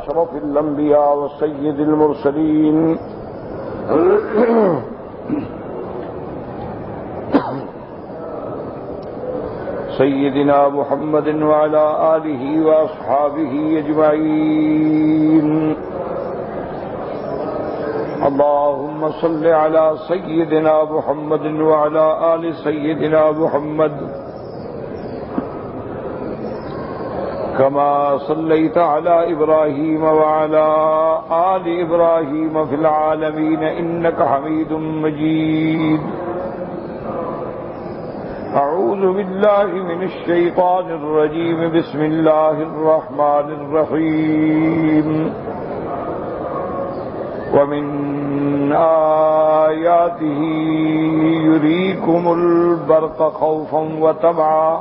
أشرف الأنبياء وسيد المرسلين سيدنا محمد وعلى آله وأصحابه أجمعين. اللهم صل على سيدنا محمد وعلى آل سيدنا محمد كما صليت على إبراهيم وعلى آل إبراهيم في العالمين إنك حميد مجيد. أعوذ بالله من الشيطان الرجيم. بسم الله الرحمن الرحيم. ومن آياته يريكم البرق خوفا وطمعا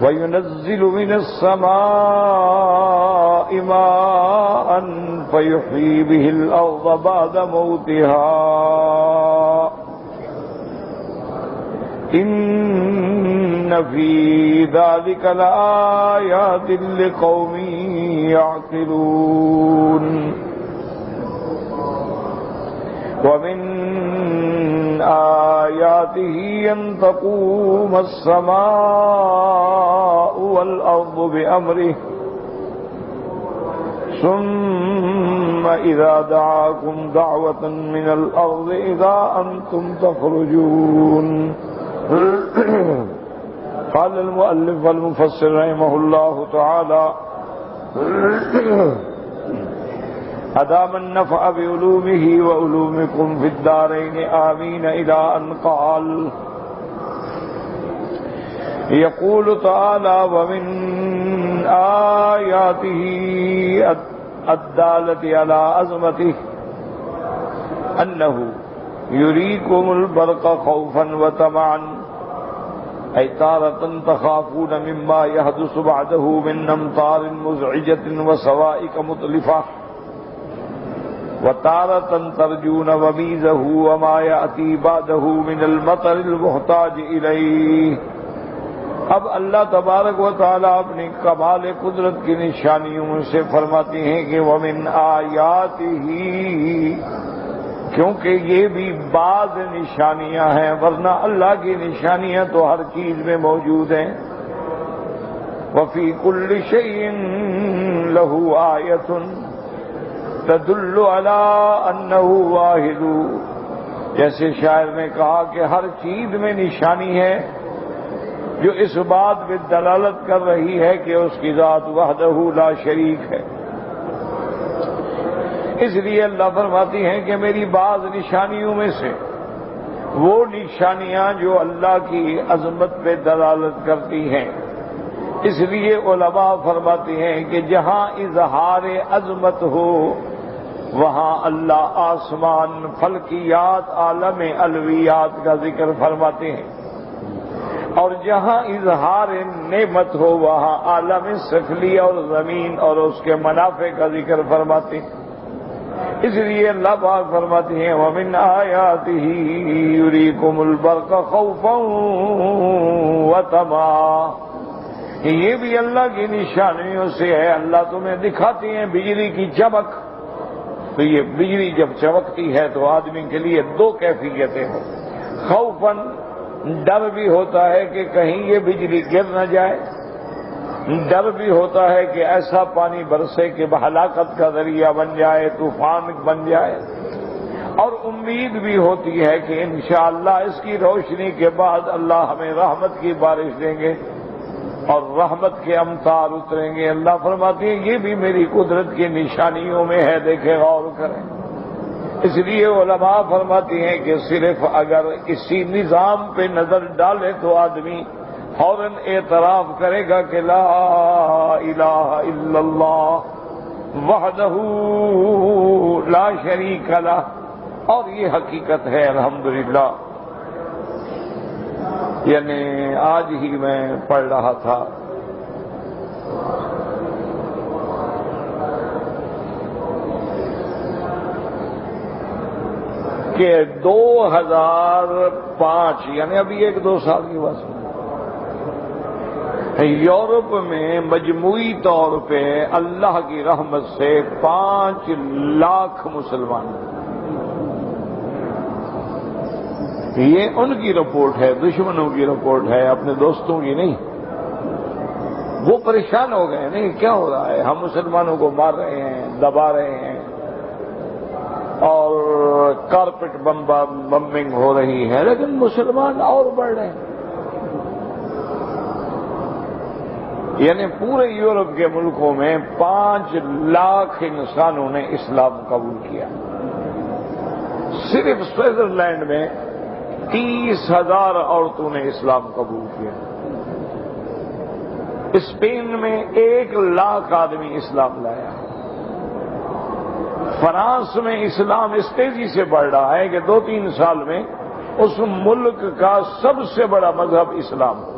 وينزل من السماء ماء فيحيي به الأرض بعد موتها إن في ذلك لآيات لقوم يعقلون. ومن آياته أن تقوم السماء والأرض بأمره ثم إذا دعاكم دعوة من الأرض إذا أنتم تخرجون. قال المؤلف والمفسر رحمه الله تعالى: أدام النفع بعلومه وعلومكم في الدارين آمين، إلى أن قال: يقول تعالى: ومن آياته الدالة على عظمته أنه يريكم البرق خوفا وطمعا، أي تارة تخافون مما يحدث بعده من أمطار مزعجة وصوائق مطلفة، وتارة ترجون وميزه وما يأتي بعده من المطر المحتاج إليه. اب اللہ تبارک و تعالیٰ اپنی کمال قدرت کی نشانیوں سے فرماتے ہیں کہ وَمِنْ آیَاتِهِ، کیونکہ یہ بھی بعض نشانیاں ہیں، ورنہ اللہ کی نشانیاں تو ہر چیز میں موجود ہیں. وَفِي كُلِّ شَيْءٍ لَهُ آیَةٌ تدل علی انہ واحد، جیسے شاعر نے کہا کہ ہر چیز میں نشانی ہے جو اس بات پہ دلالت کر رہی ہے کہ اس کی ذات وحدہ لا شریک ہے. اس لیے اللہ فرماتی ہیں کہ میری بعض نشانیوں میں سے وہ نشانیاں جو اللہ کی عظمت پہ دلالت کرتی ہیں. اس لیے علماء فرماتے ہیں کہ جہاں اظہار عظمت ہو وہاں اللہ آسمان، فلکیات، عالم الویات کا ذکر فرماتے ہیں، اور جہاں اظہار نعمت ہو وہاں عالم سفلی اور زمین اور اس کے منافع کا ذکر فرماتے ہیں. اس لیے اللہ پاک فرماتے ہیں وَمِنْ آیَاتِهِ يُرِيكُمُ الْبَرْقَ خَوْفًا وَطَمَعًا، یہ بھی اللہ کی نشانیوں سے ہے. اللہ تمہیں دکھاتے ہیں بجلی کی چمک. تو یہ بجلی جب چمکتی ہے تو آدمی کے لیے دو کیفیتیں ہیں. خوفاً، ڈر بھی ہوتا ہے کہ کہیں یہ بجلی گر نہ جائے، ڈر بھی ہوتا ہے کہ ایسا پانی برسے کہ ہلاکت کا ذریعہ بن جائے، طوفان بن جائے، اور امید بھی ہوتی ہے کہ انشاءاللہ اس کی روشنی کے بعد اللہ ہمیں رحمت کی بارش دیں گے اور رحمت کے امطار اتریں گے. اللہ فرماتے ہیں یہ بھی میری قدرت کی نشانیوں میں ہے، دیکھیں غور کریں. اس لیے علماء فرماتے ہیں کہ صرف اگر اسی نظام پہ نظر ڈالے تو آدمی فوراً اعتراف کرے گا کہ لا الہ الا اللہ وحدہ لا شریک لہ، اور یہ حقیقت ہے الحمدللہ. یعنی آج ہی میں پڑھ رہا تھا کہ 2005 یعنی ابھی 1-2 سال کی بات یورپ میں مجموعی طور پہ اللہ کی رحمت سے 5 لاکھ مسلمان، یہ ان کی رپورٹ ہے، دشمنوں کی رپورٹ ہے، اپنے دوستوں کی نہیں۔ وہ پریشان ہو گئے نہیں کیا ہو رہا ہے، ہم مسلمانوں کو مار رہے ہیں، دبا رہے ہیں، اور کارپیٹ بمبنگ ہو رہی ہے، لیکن مسلمان اور بڑھ رہے ہیں۔ یعنی پورے یورپ کے ملکوں میں 5 لاکھ انسانوں نے اسلام قبول کیا۔ صرف سوئٹزرلینڈ میں 30,000 عورتوں نے اسلام قبول کیا۔ اسپین میں 1 لاکھ آدمی اسلام لایا۔ فرانس میں اسلام اس تیزی سے بڑھ رہا ہے کہ 2-3 سال میں اس ملک کا سب سے بڑا مذہب اسلام۔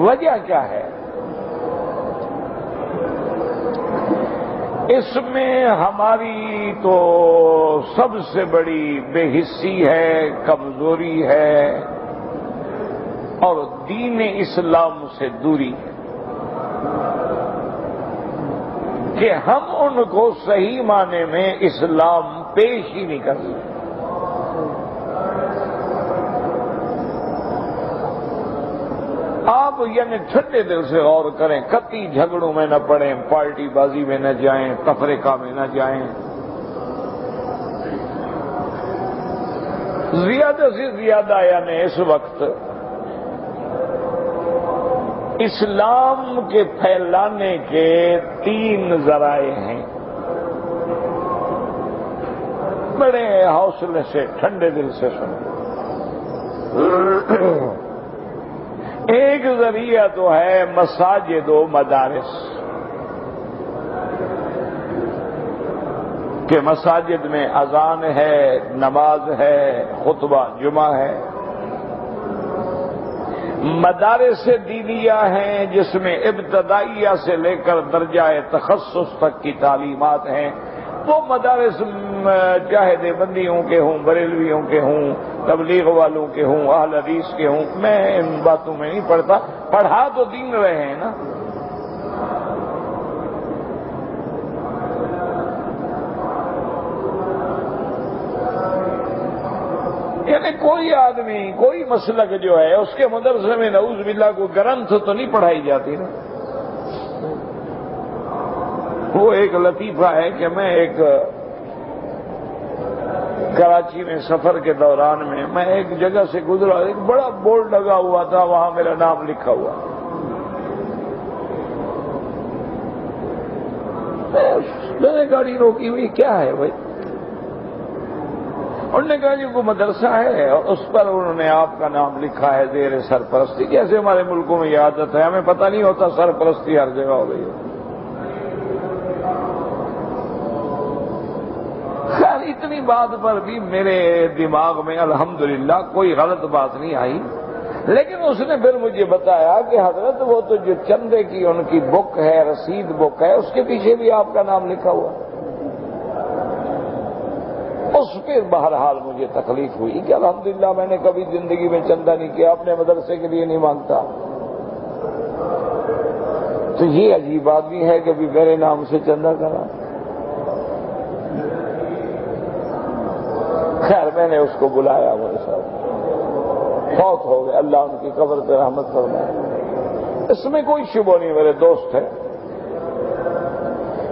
وجہ کیا ہے؟ اس میں ہماری تو سب سے بڑی بے حسی ہے، کمزوری ہے، اور دین اسلام سے دوری، کہ ہم ان کو صحیح معنی میں اسلام پیش ہی نہیں کر سکتے۔ آپ یعنی ٹھنڈے دل سے غور کریں، کتی جھگڑوں میں نہ پڑیں، پارٹی بازی میں نہ جائیں، تفرقہ میں نہ جائیں، زیادہ سے زیادہ یعنی اس وقت اسلام کے پھیلانے کے 3 ذرائع ہیں۔ بڑے حوصلے سے ٹھنڈے دل سے سنیں۔ ایک ذریعہ تو ہے مساجد و مدارس، کہ مساجد میں اذان ہے، نماز ہے، خطبہ جمعہ ہے۔ مدارس دینیہ ہیں جس میں ابتدائیہ سے لے کر درجہ تخصص تک کی تعلیمات ہیں۔ وہ مدارس چاہے دیوبندیوں کے ہوں، بریلویوں کے ہوں، تبلیغ والوں کے ہوں، اہل حدیث کے ہوں، میں ان باتوں میں نہیں پڑھتا، پڑھا تو دین رہے ہیں نا۔ یعنی کوئی آدمی، کوئی مسلک جو ہے اس کے مدرسے میں نعوذ باللہ کو گرنتھ تو نہیں پڑھائی جاتی نا۔ وہ ایک لطیفہ ہے کہ میں ایک کراچی میں سفر کے دوران میں ایک جگہ سے گزرا، ایک بڑا بورڈ لگا ہوا تھا، وہاں میرا نام لکھا ہوا۔ میں نے گاڑی روکی ہوئی، کیا ہے بھائی؟ انہوں نے کہا جی وہ مدرسہ ہے اور اس پر انہوں نے آپ کا نام لکھا ہے زیر سرپرستی۔ جیسے ہمارے ملکوں میں یہ عادت ہے، ہمیں پتہ نہیں ہوتا سرپرستی ہر جگہ ہو گئی ہے۔ خیر اتنی بات پر بھی میرے دماغ میں الحمدللہ کوئی غلط بات نہیں آئی، لیکن اس نے پھر مجھے بتایا کہ حضرت وہ تو جو چندے کی ان کی بک ہے، رسید بک ہے، اس کے پیچھے بھی آپ کا نام لکھا ہوا۔ اس پہ بہرحال مجھے تکلیف ہوئی کہ الحمدللہ میں نے کبھی زندگی میں چندہ نہیں کیا، اپنے مدرسے کے لیے نہیں مانگتا۔ تو یہ عجیب آدمی ہے کہ بھی میرے نام سے چندہ کرا۔ خیر میں نے اس کو بلایا، میرے ساتھ فوت ہو گئے، اللہ ان کی قبر پہ رحمت فرمائے۔ اس میں کوئی شبہ نہیں، میرے دوست ہے۔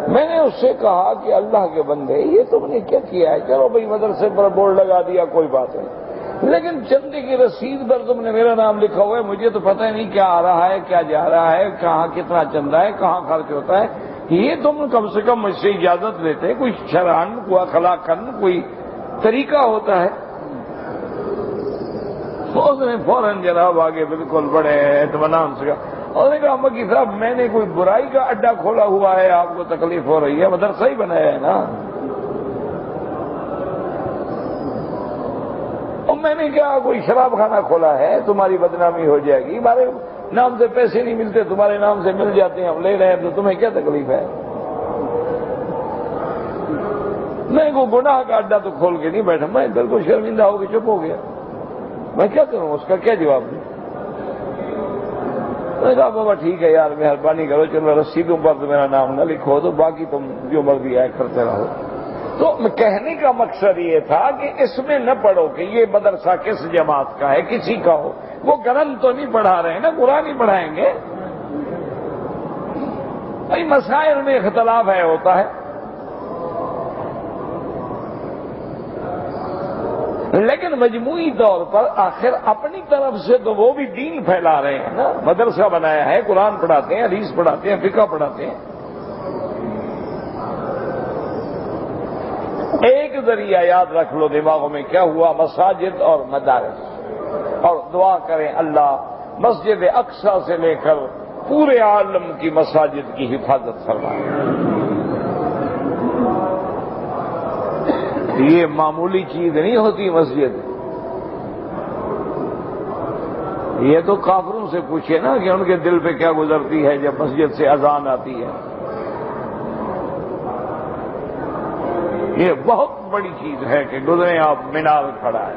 میں نے اس سے کہا کہ اللہ کے بندے یہ تم نے کیا کیا ہے؟ چلو بھائی مدرسے پر بورڈ لگا دیا، کوئی بات نہیں، لیکن چندے کی رسید پر تم نے میرا نام لکھا ہوا ہے، مجھے تو پتہ ہی نہیں کیا آ رہا ہے، کیا جا رہا ہے، کہاں کتنا چندہ ہے، کہاں خرچ ہوتا ہے۔ یہ تم کم سے کم مجھ سے اجازت لیتے، کوئی شرعاً، کوئی اخلاقاً کوئی طریقہ ہوتا ہے۔ اس نے فوراً جناب آگے بالکل بڑے اطمینان سے کہا، اور نے کہا مکی صاحب میں نے کوئی برائی کا اڈا کھولا ہوا ہے، آپ کو تکلیف ہو رہی ہے، مدرسہ ہی بنایا ہے نا۔ اور میں نے کہا کوئی شراب خانہ کھولا ہے، تمہاری بدنامی ہو جائے گی، ہمارے نام سے پیسے نہیں ملتے، تمہارے نام سے مل جاتے ہیں، ہم لے رہے ہیں، تو تمہیں کیا تکلیف ہے؟ میں کو گناہ کا اڈا تو کھول کے نہیں بیٹھا، میں بالکل شرمندہ ہو کے چپ ہو گیا۔ میں کیا کروں، اس کا کیا جواب دوں؟ میں کہا بابا ٹھیک ہے یار، مہربانی کرو، چلو رسیدوں پر تو میرا نام نہ لکھو، تو باقی تم جو مرضی آئے کرتے رہو۔ تو کہنے کا مقصد یہ تھا کہ اس میں نہ پڑھو کہ یہ مدرسہ کس جماعت کا ہے، کسی کا ہو، وہ گرنتھ تو نہیں پڑھا رہے ہیں نا، قرآن ہی پڑھائیں گے۔ بھائی مسائل میں اختلاف ہے، ہوتا ہے، لیکن مجموعی طور پر آخر اپنی طرف سے تو وہ بھی دین پھیلا رہے ہیں نا، مدرسہ بنایا ہے، قرآن پڑھاتے ہیں، حدیث پڑھاتے ہیں، فقہ پڑھاتے ہیں۔ ایک ذریعہ یاد رکھ لو دماغوں میں کیا ہوا، مساجد اور مدارس، اور دعا کریں اللہ مسجد اقصی سے لے کر پورے عالم کی مساجد کی حفاظت فرمائے۔ یہ معمولی چیز نہیں ہوتی مسجد، یہ تو کافروں سے پوچھے نا کہ ان کے دل پہ کیا گزرتی ہے جب مسجد سے اذان آتی ہے۔ یہ بہت بڑی چیز ہے کہ گزرے آپ مینار کھڑا ہے،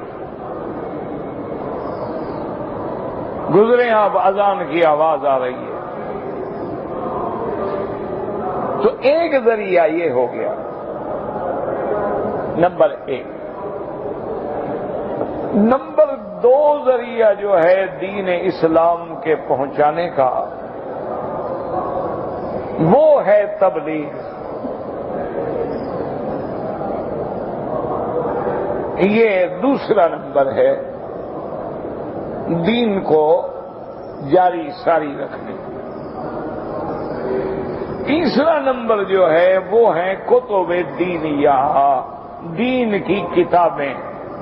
گزرے آپ اذان کی آواز آ رہی ہے۔ تو ایک ذریعہ یہ ہو گیا نمبر 1۔ نمبر 2 ذریعہ جو ہے دین اسلام کے پہنچانے کا، وہ ہے تبلیغ۔ یہ دوسرا نمبر ہے دین کو جاری ساری رکھنے۔ تیسرا نمبر جو ہے وہ ہے کتب دینیہ، دین کی کتابیں،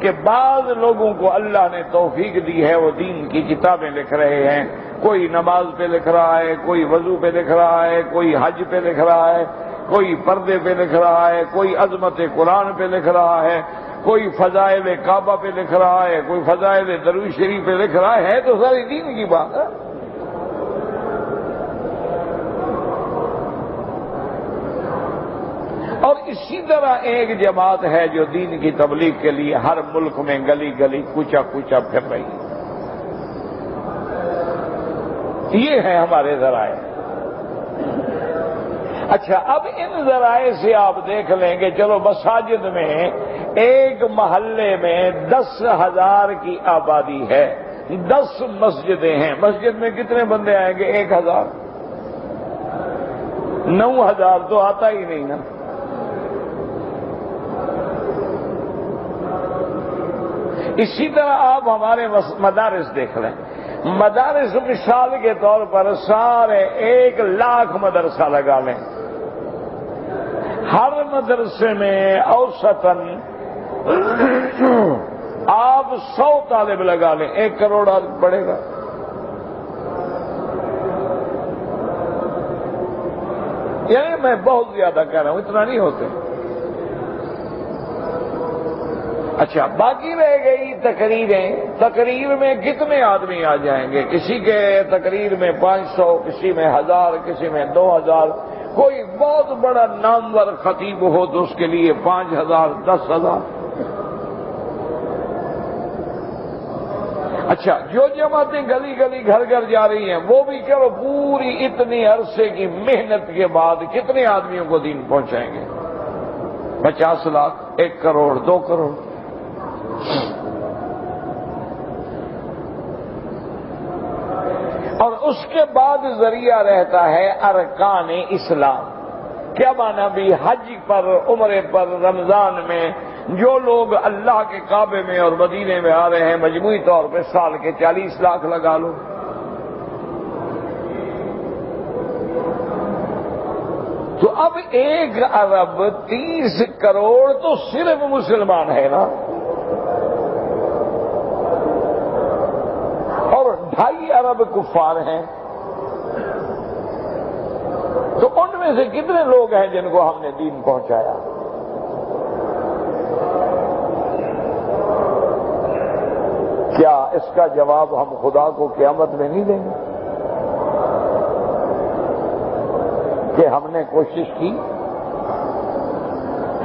کہ بعض لوگوں کو اللہ نے توفیق دی ہے وہ دین کی کتابیں لکھ رہے ہیں، کوئی نماز پہ لکھ رہا ہے، کوئی وضو پہ لکھ رہا ہے، کوئی حج پہ لکھ رہا ہے، کوئی پردے پہ لکھ رہا ہے، کوئی عظمت قرآن پہ لکھ رہا ہے، کوئی فضائل کعبہ پہ لکھ رہا ہے، کوئی فضائل درود شریف پہ لکھ رہا ہے، تو ساری دین کی بات ہے۔ اور اسی طرح ایک جماعت ہے جو دین کی تبلیغ کے لیے ہر ملک میں گلی گلی کوچا کوچا پھر رہی ہے۔ یہ ہے ہمارے ذرائع۔ اچھا، اب ان ذرائع سے آپ دیکھ لیں گے، چلو مساجد میں ایک محلے میں 10,000 کی آبادی ہے، 10 مسجدیں ہیں، مسجد میں کتنے بندے آئیں گے؟ 1,000۔ 9,000 تو آتا ہی نہیں نا۔ اسی طرح آپ ہمارے مدارس دیکھ لیں، مدارس مثال کے طور پر سارے 1,00,000 مدرسہ لگا لیں، ہر مدرسے میں اوسطاً آپ 100 طالب لگا لیں، 1 کروڑ آدمی پڑے گا۔ یعنی میں بہت زیادہ کہہ رہا ہوں، اتنا نہیں ہوتے۔ اچھا، باقی رہ گئی تقریریں، تقریر میں کتنے آدمی آ جائیں گے؟ کسی کے تقریر میں 500، کسی میں 1000، کسی میں 2000، کوئی بہت بڑا نامور خطیب ہو تو اس کے لیے 5000، 10,000۔ اچھا، جو جماعتیں گلی گلی گھر گھر جا رہی ہیں وہ بھی چلو پوری اتنی عرصے کی محنت کے بعد کتنے آدمیوں کو دین پہنچائیں گے؟ 50 لاکھ، 1 کروڑ، 2 کروڑ۔ اور اس کے بعد ذریعہ رہتا ہے ارکان اسلام۔ کیا مانا بھی؟ حج پر، عمرے پر، رمضان میں جو لوگ اللہ کے کعبے میں اور مدینے میں آ رہے ہیں، مجموعی طور پہ سال کے 40 لاکھ لگا لو۔ تو اب 1 ارب 30 کروڑ تو صرف مسلمان ہے نا، اور 2.5 ارب کفار ہیں۔ تو ان میں سے کتنے لوگ ہیں جن کو ہم نے دین پہنچایا؟ کیا اس کا جواب ہم خدا کو قیامت میں نہیں دیں گے کہ ہم نے کوشش کی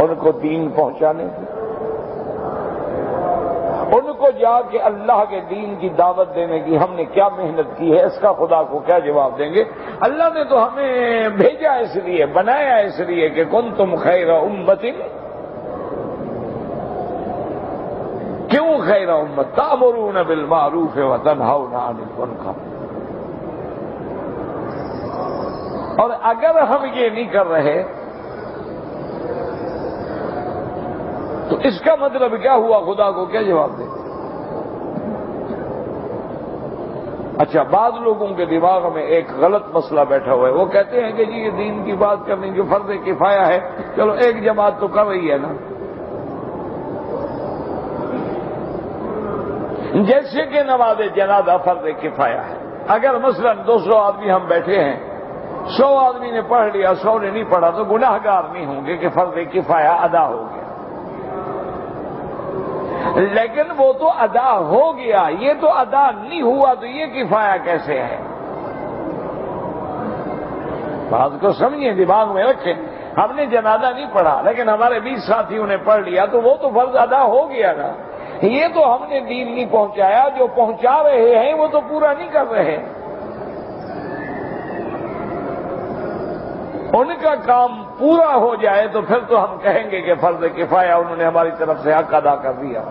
ان کو دین پہنچانے کی؟ ان کو جا کے اللہ کے دین کی دعوت دینے کی ہم نے کیا محنت کی ہے، اس کا خدا کو کیا جواب دیں گے؟ اللہ نے تو ہمیں بھیجا اس لیے، بنایا اس لیے کہ کنتم خیر امت، کیوں خیر امت؟ تأمرون بالمعروف وتنہون عن المنکر۔ اور اگر ہم یہ نہیں کر رہے تو اس کا مطلب کیا ہوا؟ خدا کو کیا جواب دیں؟ اچھا، بعض لوگوں کے دماغ میں ایک غلط مسئلہ بیٹھا ہوا ہے، وہ کہتے ہیں کہ جی یہ دین کی بات کرنی جو فرض کفایہ ہے، چلو ایک جماعت تو کر رہی ہے نا، جیسے کہ نماز جنازہ فرض کفایہ ہے۔ اگر مثلا 200 آدمی ہم بیٹھے ہیں، 100 آدمی نے پڑھ لیا، 100 نے نہیں پڑھا، تو گناہ گار نہیں ہوں گے کہ فرض کفایہ ادا ہو گیا۔ لیکن وہ تو ادا ہو گیا، یہ تو ادا نہیں ہوا، تو یہ کفایہ کیسے ہے؟ بات کو سمجھیں، دماغ میں رکھیں۔ ہم نے جنازہ نہیں پڑھا لیکن ہمارے 20 ساتھیوں نے پڑھ لیا، تو وہ تو فرض ادا ہو گیا نا۔ یہ تو ہم نے دین نہیں پہنچایا، جو پہنچا رہے ہیں وہ تو پورا نہیں کر رہے۔ ان کا کام پورا ہو جائے تو پھر تو ہم کہیں گے کہ فرض کفایہ انہوں نے ہماری طرف سے حق ادا کر دیا۔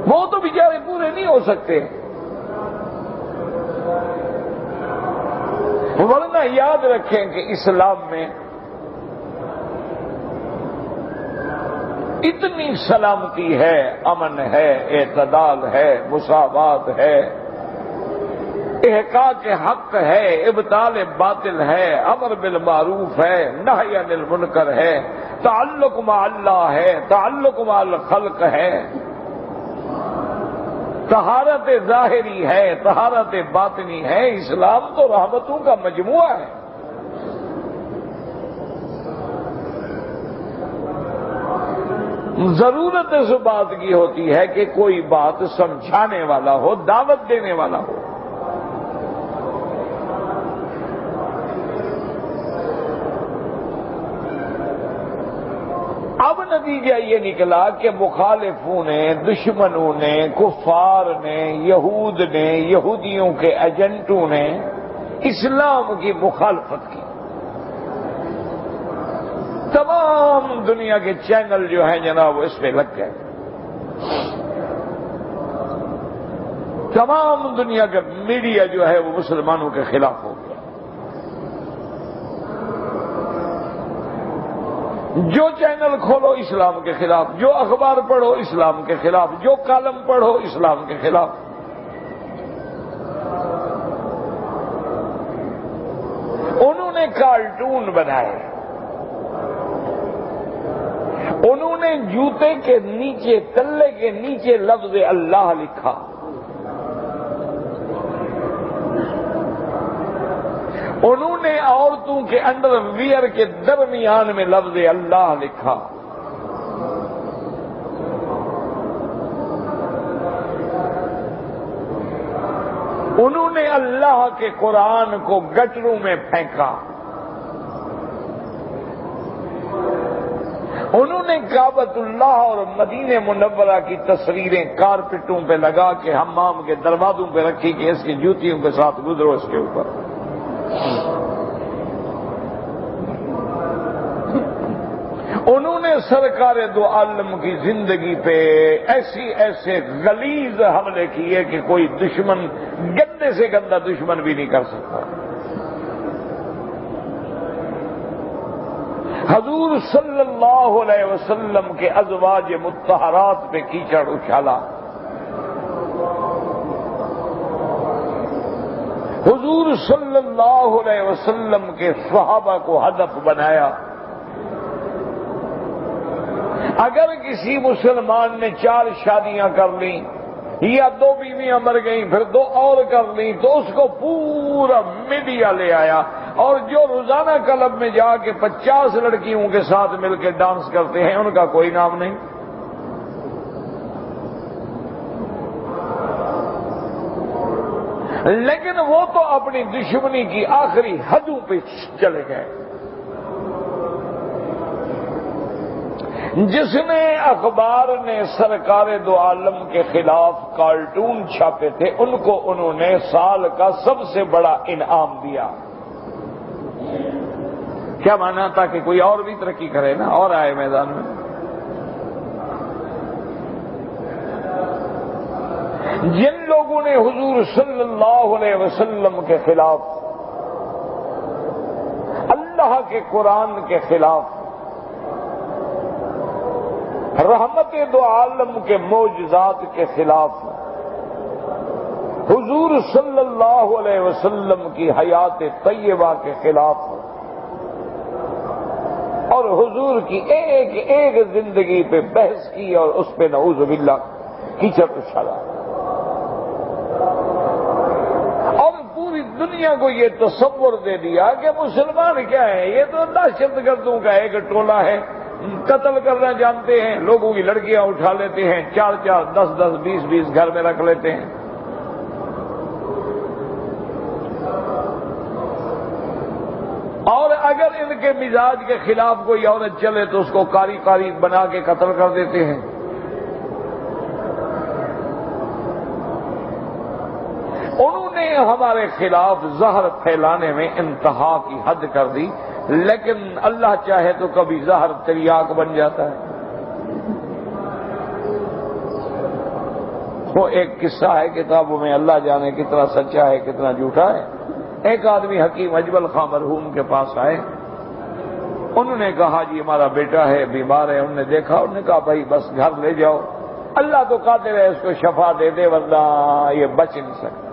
وہ تو بیچارے پورے نہیں ہو سکتے، ورنہ یاد رکھیں کہ اسلام میں اتنی سلامتی ہے، امن ہے، اعتدال ہے، مساوات ہے، احقاق حق ہے، ابطال باطل ہے، امر بالمعروف ہے، نہی عن المنکر ہے، تعلق مع اللہ ہے، تعلق مع الخلق ہے، طہارت ظاہری ہے، طہارت باطنی ہے۔ اسلام تو رحمتوں کا مجموعہ ہے۔ ضرورت اس بات کی ہوتی ہے کہ کوئی بات سمجھانے والا ہو، دعوت دینے والا ہو۔ اب نتیجہ یہ نکلا کہ مخالفوں نے، دشمنوں نے، کفار نے، یہود نے، یہودیوں کے ایجنٹوں نے اسلام کی مخالفت کی۔ تمام دنیا کے چینل جو ہیں جناب وہ اس پہ لگ گئے، تمام دنیا کا میڈیا جو ہے وہ مسلمانوں کے خلاف ہو گیا۔ جو چینل کھولو اسلام کے خلاف، جو اخبار پڑھو اسلام کے خلاف، جو کالم پڑھو اسلام کے خلاف۔ انہوں نے کارٹون بنائے، انہوں نے جوتے کے نیچے، تلے کے نیچے لفظ اللہ لکھا، انہوں نے عورتوں کے انڈر ویئر کے درمیان میں لفظ اللہ لکھا۔ انہوں نے اللہ کے قرآن کو گٹروں میں پھینکا۔ انہوں نے کعبۃ اللہ اور مدینہ منورہ کی تصویریں کارپٹوں پہ لگا کے حمام کے دروازوں پہ رکھی کہ اس کی جوتیوں کے ساتھ گزرو اس کے اوپر۔ انہوں نے سرکار دو عالم کی زندگی پہ ایسے غلیظ حملے کیے کہ کوئی دشمن، گندے سے گندا دشمن بھی نہیں کر سکتا۔ حضور صلی اللہ علیہ وسلم کے ازواج مطہرات پہ کیچڑ اچھالا، حضور صلی اللہ علیہ وسلم کے صحابہ کو ہدف بنایا۔ اگر کسی مسلمان نے 4 شادیاں کر لیں یا 2 بیویاں مر گئیں پھر 2 اور کر لیں تو اس کو پورا میڈیا لے آیا، اور جو روزانہ کلب میں جا کے 50 لڑکیوں کے ساتھ مل کے ڈانس کرتے ہیں ان کا کوئی نام نہیں۔ لیکن وہ تو اپنی دشمنی کی آخری حدوں پہ چلے گئے۔ جس نے اخبار نے سرکار دو عالم کے خلاف کارٹون چھاپے تھے، ان کو انہوں نے سال کا سب سے بڑا انعام دیا. کیا مانا؟ تاکہ کوئی اور بھی ترقی کرے نا، اور آئے میدان میں. جن لوگوں نے حضور صلی اللہ علیہ وسلم کے خلاف، اللہ کے قرآن کے خلاف، رحمت دو عالم کے معجزات کے خلاف، حضور صلی اللہ علیہ وسلم کی حیات طیبہ کے خلاف، اور حضور کی ایک ایک زندگی پہ بحث کی اور اس پہ نعوذ باللہ کیچڑ اچھالا، اور پوری دنیا کو یہ تصور دے دیا کہ مسلمان کیا ہے، یہ تو دہشت گردوں کا ایک ٹولہ ہے، قتل کرنا جانتے ہیں، لوگوں کی لڑکیاں اٹھا لیتے ہیں، 4-4 10-10 20-20 گھر میں رکھ لیتے ہیں. اور اگر ان کے مزاج کے خلاف کوئی عورت چلے تو اس کو کاری کاری بنا کے قتل کر دیتے ہیں. انہوں نے ہمارے خلاف زہر پھیلانے میں انتہا کی حد کر دی، لیکن اللہ چاہے تو کبھی زہر تریاک بن جاتا ہے. وہ ایک قصہ ہے کتابوں میں، اللہ جانے کتنا سچا ہے کتنا جھوٹا ہے. ایک آدمی حکیم اجمل خان مرحوم کے پاس آئے، انہوں نے کہا جی ہمارا بیٹا ہے بیمار ہے. انہوں نے دیکھا، انہوں نے کہا بھائی بس گھر لے جاؤ، اللہ تو قادر ہے اس کو شفا دے دے ورنہ یہ بچ نہیں سکتا.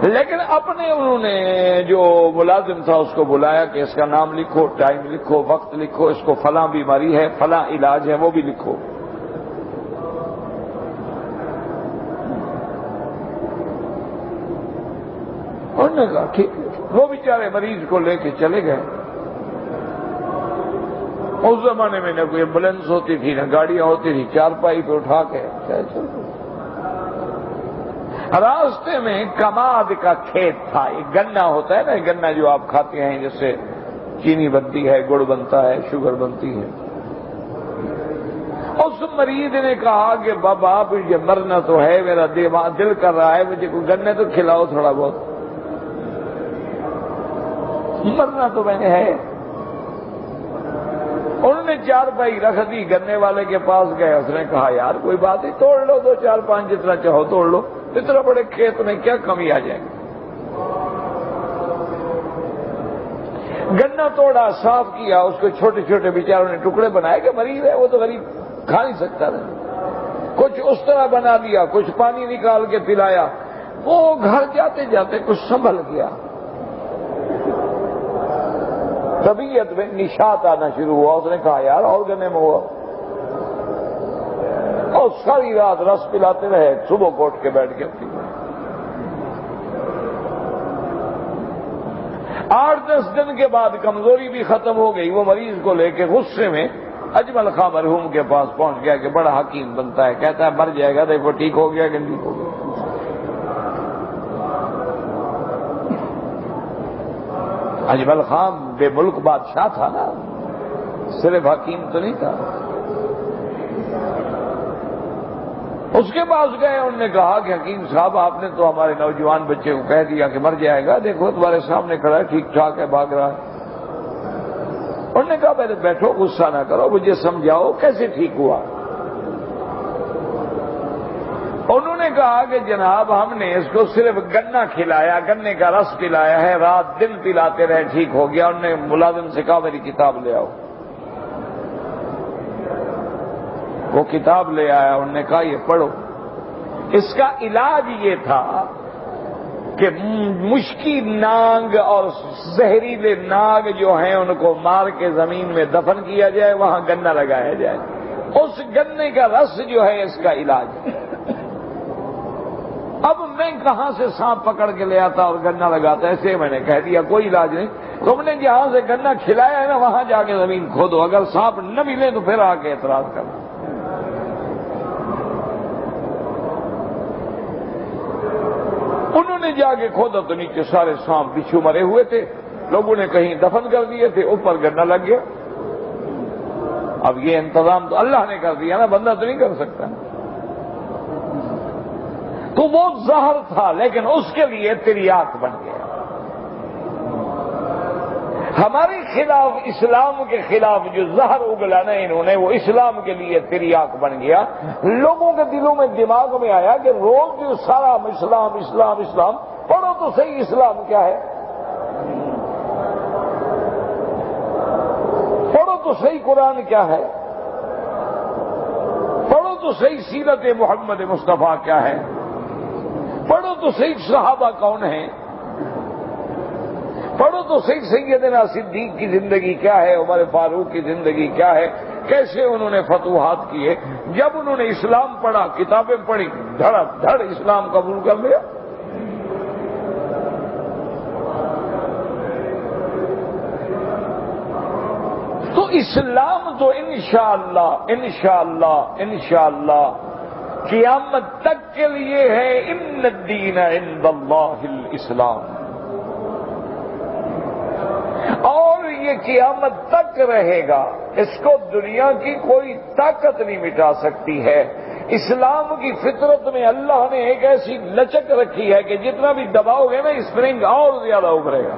لیکن اپنے انہوں نے جو ملازم تھا اس کو بلایا کہ اس کا نام لکھو، ٹائم لکھو، وقت لکھو، اس کو فلاں بیماری ہے، فلاں علاج ہے، وہ بھی لکھو. انہوں نے کہا ٹھیک. وہ بیچارے مریض کو لے کے چلے گئے. اس زمانے میں نہ کوئی ایمبولینس ہوتی تھی، نہ گاڑیاں ہوتی تھی، چارپائی پہ اٹھا کے چل. راستے میں کماد کا کھیت تھا. ایک گنا ہوتا ہے نا، گنا جو آپ کھاتے ہیں جس سے چینی بنتی ہے، گڑ بنتا ہے، شوگر بنتی ہے. اس مریض نے کہا کہ بابا یہ مرنا تو ہے، میرا دل کر رہا ہے مجھے کوئی گنے تو کھلاؤ تھوڑا بہت، مرنا تو میں نے ہے. انہوں نے چارپائی رکھ دی، گنے والے کے پاس گئے. اس نے کہا یار کوئی بات نہیں، توڑ لو 2 4 5 جتنا چاہو توڑ لو، اتنا بڑے کھیت میں کیا کمی آ جائے گی. گنا توڑا، صاف کیا، اس کو چھوٹے چھوٹے بیچاروں نے ٹکڑے بنائے کہ مریض ہے وہ تو غریب کھا نہیں سکتا تھا. کچھ اس طرح بنا دیا، کچھ پانی نکال کے پلایا. وہ گھر جاتے جاتے کچھ سنبھل گیا، طبیعت میں نشاط آنا شروع ہوا. اس نے کہا یار اور گنے میں ہوا، اور ساری رات رس پلاتے رہے. صبح کو اٹھ کے بیٹھ کے 8-10 دن کے بعد کمزوری بھی ختم ہو گئی. وہ مریض کو لے کے غصے میں اجمل خان مرحوم کے پاس پہنچ گیا کہ بڑا حکیم بنتا ہے، کہتا ہے مر جائے گا، دیکھو ٹھیک ہو گیا کہ نہیں ہو گیا. اجمل خان بے ملک بادشاہ تھا نا، صرف حکیم تو نہیں تھا. اس کے پاس گئے، انہوں نے کہا کہ حکیم صاحب آپ نے تو ہمارے نوجوان بچے کو کہہ دیا کہ مر جائے گا، دیکھو تمہارے سامنے کھڑا ہے، ٹھیک ٹھاک ہے، بھاگ رہا ہے. انہوں نے کہا پہلے بیٹھو، غصہ نہ کرو، مجھے سمجھاؤ کیسے ٹھیک ہوا. انہوں نے کہا کہ جناب ہم نے اس کو صرف گنا کھلایا، گنے کا رس پلایا ہے، رات دن پلاتے رہے، ٹھیک ہو گیا. انہوں نے ملازم سے کہا میری کتاب لے آؤ. وہ کتاب لے آیا. انہوں نے کہا یہ پڑھو. اس کا علاج یہ تھا کہ مشکی نانگ اور زہریلے ناگ جو ہیں ان کو مار کے زمین میں دفن کیا جائے، وہاں گنا لگایا جائے. اس گنے کا رس جو ہے اس کا علاج. اب میں کہاں سے سانپ پکڑ کے لے آتا اور گنا لگاتا؟ ایسے میں نے کہہ دیا کوئی علاج نہیں، تم نے جہاں سے گنا کھلایا ہے نا وہاں جا کے زمین کھودو، اگر سانپ نہ ملے تو پھر آ کے اعتراض کرنا. انہوں نے جا کے کھودا تو نیچے سارے سانپ بچھو مرے ہوئے تھے. لوگوں نے کہیں دفن کر دیے تھے، اوپر گڈھا لگ گیا۔ اب یہ انتظام تو اللہ نے کر دیا نا، بندہ تو نہیں کر سکتا۔ تو وہ زہر تھا، لیکن اس کے لیے تریاک بن گیا۔ ہمارے خلاف، اسلام کے خلاف جو زہر اگلا نا انہوں نے، وہ اسلام کے لیے تریاک بن گیا۔ لوگوں کے دلوں میں، دماغ میں آیا کہ روز جو سارا اسلام اسلام اسلام، پڑھو تو صحیح اسلام کیا ہے، پڑھو تو صحیح قرآن کیا ہے، پڑھو تو صحیح سیرت محمد مصطفیٰ کیا ہے، پڑھو تو صحیح صحابہ کون ہیں، پڑھو تو صحیح سیدنا صدیق کی زندگی کیا ہے، عمر فاروق کی زندگی کیا ہے، کیسے انہوں نے فتوحات کیے۔ جب انہوں نے اسلام پڑھا، کتابیں پڑھی، دھڑ دھڑ اسلام قبول کر لیا۔ تو اسلام تو انشاءاللہ قیامت تک کے لیے ہے۔ ان الدین عند اللہ الاسلام، اور یہ قیامت تک رہے گا، اس کو دنیا کی کوئی طاقت نہیں مٹا سکتی ہے۔ اسلام کی فطرت میں اللہ نے ایک ایسی لچک رکھی ہے کہ جتنا بھی دباؤ گے نا، اسپرنگ اور زیادہ ابھرے گا۔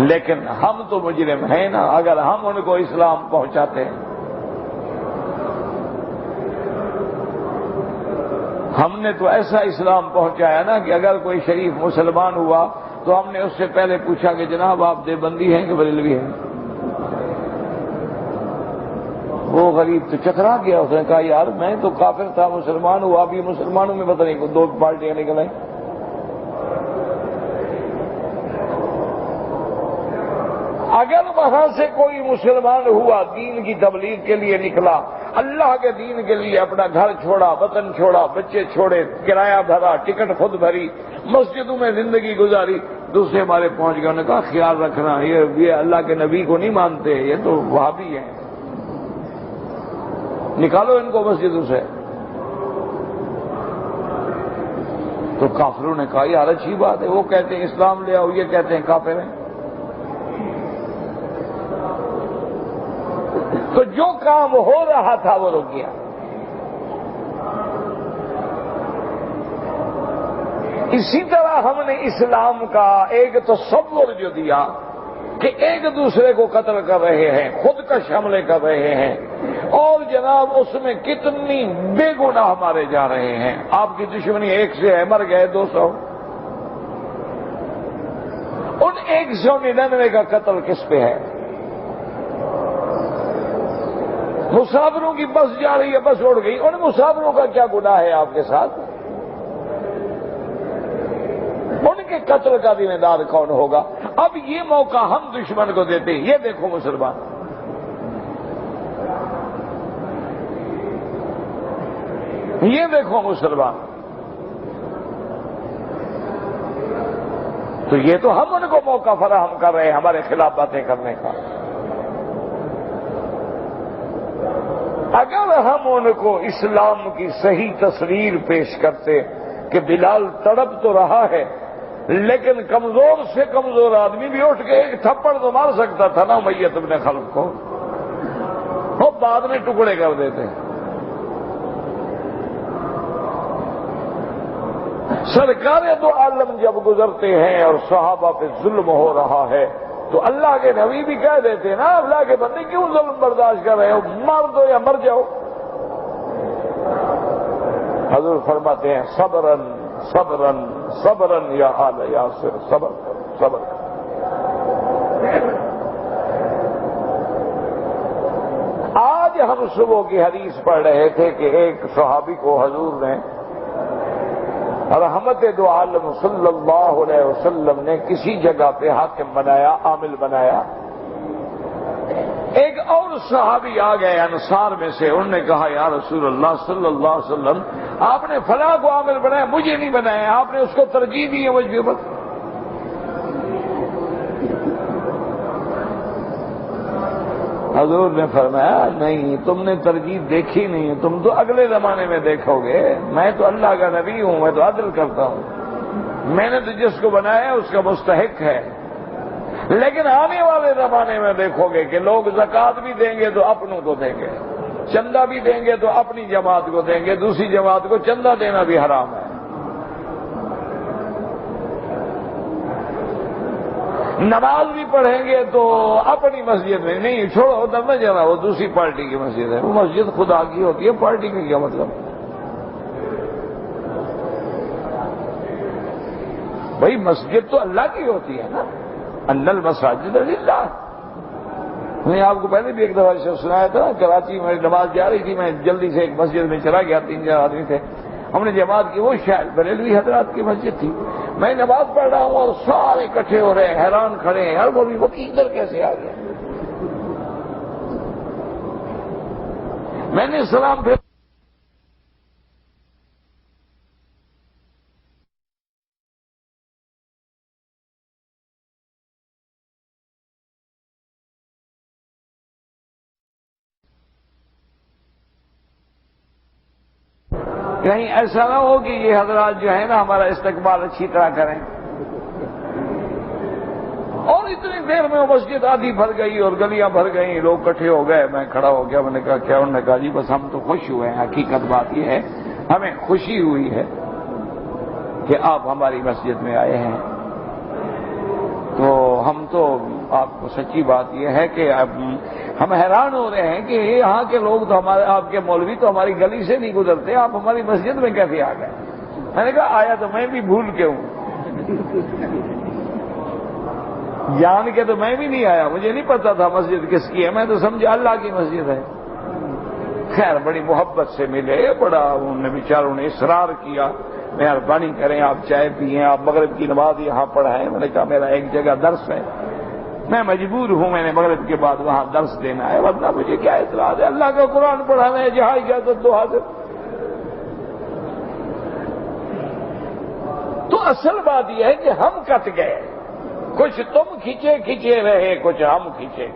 لیکن ہم تو مجرم ہیں نا، اگر ہم ان کو اسلام پہنچاتے ہیں۔ ہم نے تو ایسا اسلام پہنچایا نا کہ اگر کوئی شریف مسلمان ہوا تو ہم نے اس سے پہلے پوچھا کہ جناب آپ دیوبندی ہیں کہ بریلوی ہیں؟ وہ غریب تو چکرا گیا، اس نے کہا یار میں تو کافر تھا، مسلمان ہوا، اب یہ مسلمانوں میں پتہ نہیں 2 پارٹیاں نکل آئیں۔ اگر وہاں سے کوئی مسلمان ہوا، دین کی تبلیغ کے لیے نکلا، اللہ کے دین کے لیے اپنا گھر چھوڑا، وطن چھوڑا، بچے چھوڑے، کرایہ بھرا، ٹکٹ خود بھری، مسجدوں میں زندگی گزاری، دوسرے ہمارے پہنچ گئے، انہوں نے کہا خیال رکھنا یہ اللہ کے نبی کو نہیں مانتے، یہ تو وہابی ہیں، نکالو ان کو مسجدوں سے۔ تو کافروں نے کہا یار اچھی بات ہے، وہ کہتے ہیں اسلام لے آؤ، یہ کہتے ہیں کافر ہیں۔ تو جو کام ہو رہا تھا وہ رک گیا۔ اسی طرح ہم نے اسلام کا ایک تصور جو دیا کہ ایک دوسرے کو قتل کر رہے ہیں، خودکش حملے کر رہے ہیں، اور جناب اس میں کتنی بے گناہ مارے جا رہے ہیں۔ آپ کی دشمنی 1 سے ہے، مر گئے 200، ان 199 کا قتل کس پہ ہے؟ مسافروں کی بس جا رہی ہے، بس اڑ گئی، ان مسافروں کا کیا گناہ ہے آپ کے ساتھ؟ ان کے قتل کا ذمہ دار کون ہوگا؟ اب یہ موقع ہم دشمن کو دیتے ہیں۔ یہ دیکھو مسلمان، یہ دیکھو مسلمان، تو یہ تو ہم ان کو موقع فراہم کر رہے ہیں ہمارے خلاف باتیں کرنے کا۔ اگر ہم ان کو اسلام کی صحیح تصویر پیش کرتے کہ بلال تڑپ تو رہا ہے، لیکن کمزور سے کمزور آدمی بھی اٹھ کے 1 تھپڑ تو مار سکتا تھا نا امیہ بن خلف کو، وہ بعد میں ٹکڑے کر دیتے۔ سرکار دو عالم جب گزرتے ہیں اور صحابہ پہ ظلم ہو رہا ہے تو اللہ کے نبی بھی کہہ دیتے نا اللہ کے بندے کیوں ظلم برداشت کر رہے ہو، مار دو یا مر جاؤ۔ حضور فرماتے ہیں صبرن صبرن صبرن یا آل یاسر، صبر صبر۔ آج ہم صبح کی حدیث پڑھ رہے تھے کہ ایک صحابی کو حضور نے رحمت دو عالم صلی اللہ علیہ وسلم نے کسی جگہ پہ حاکم بنایا، عامل بنایا۔ ایک اور صحابی آ گئے انصار میں سے، انہوں نے کہا یا رسول اللہ صلی اللہ علیہ وسلم آپ نے فلاں کو عامل بنایا، مجھے نہیں بنایا، آپ نے اس کو ترجیح دی ہے مجھے بس۔ حضور نے فرمایا نہیں، تم نے ترجیح دیکھی نہیں، تم تو اگلے زمانے میں دیکھو گے، میں تو اللہ کا نبی ہوں، میں تو عدل کرتا ہوں۔ میں نے تو جس کو بنایا اس کا مستحق ہے. لیکن آنے والے زمانے میں دیکھو گے کہ لوگ زکوٰۃ بھی دیں گے تو اپنوں کو دیں گے, چندہ بھی دیں گے تو اپنی جماعت کو دیں گے, دوسری جماعت کو چندہ دینا بھی حرام ہے. نماز بھی پڑھیں گے تو اپنی مسجد میں نہیں, چھوڑو ادھر نہ جانا, وہ دوسری پارٹی کی مسجد ہے. وہ مسجد خدا کی ہوتی ہے, پارٹی کا کیا مطلب؟ بھائی مسجد تو اللہ کی ہوتی ہے نا, ان المساجد للہ. میں نے آپ کو پہلے بھی ایک دفعہ سے سنایا تھا, کراچی میں نماز جا رہی تھی, میں جلدی سے ایک مسجد میں چلا گیا, 3-4 آدمی تھے, ہم نے جماعت کی. وہ شاید بریلوی حضرات کی مسجد تھی. میں نماز پڑھ رہا ہوں اور سارے اکٹھے ہو رہے ہیں, حیران کھڑے ہیں, یار وہ ادھر کیسے آ گیا؟ میں نے سلام پھر کہیں ایسا نہ ہو کہ یہ حضرات جو ہے نا ہمارا استقبال اچھی طرح کریں. اور اتنی دیر میں وہ مسجد آدھی بھر گئی اور گلیاں بھر گئیں, لوگ اکٹھے ہو گئے. میں کھڑا ہو گیا, میں نے کہا کیا؟ انہوں نے کہا جی بس ہم تو خوش ہوئے ہیں. حقیقت بات یہ ہے ہمیں خوشی ہوئی ہے کہ آپ ہماری مسجد میں آئے ہیں. تو ہم تو آپ کو سچی بات یہ ہے کہ ہم حیران ہو رہے ہیں کہ یہاں کے لوگ تو ہمارے, آپ کے مولوی تو ہماری گلی سے نہیں گزرتے, آپ ہماری مسجد میں کیسے آ گئے؟ میں نے کہا آیا تو میں بھی بھول کے ہوں, جان کے تو میں بھی نہیں آیا, مجھے نہیں پتا تھا مسجد کس کی ہے, میں تو سمجھا اللہ کی مسجد ہے. خیر بڑی محبت سے ملے, بڑا انہوں نے بیچاروں نے اصرار کیا, مہربانی کریں آپ چائے پئیں, آپ مغرب کی نماز یہاں پڑھائیں. میں نے کہا میرا ایک جگہ درس ہے, میں مجبور ہوں, میں نے مغرب کے بعد وہاں درس دینا ہے, ورنہ مجھے کیا اعتراض ہے؟ اللہ کا قرآن پڑھانا ہے, جہاں اجازت دو حاضر. تو اصل بات یہ ہے کہ ہم کٹ گئے, کچھ تم کھچے رہے, کچھ ہم کھچے.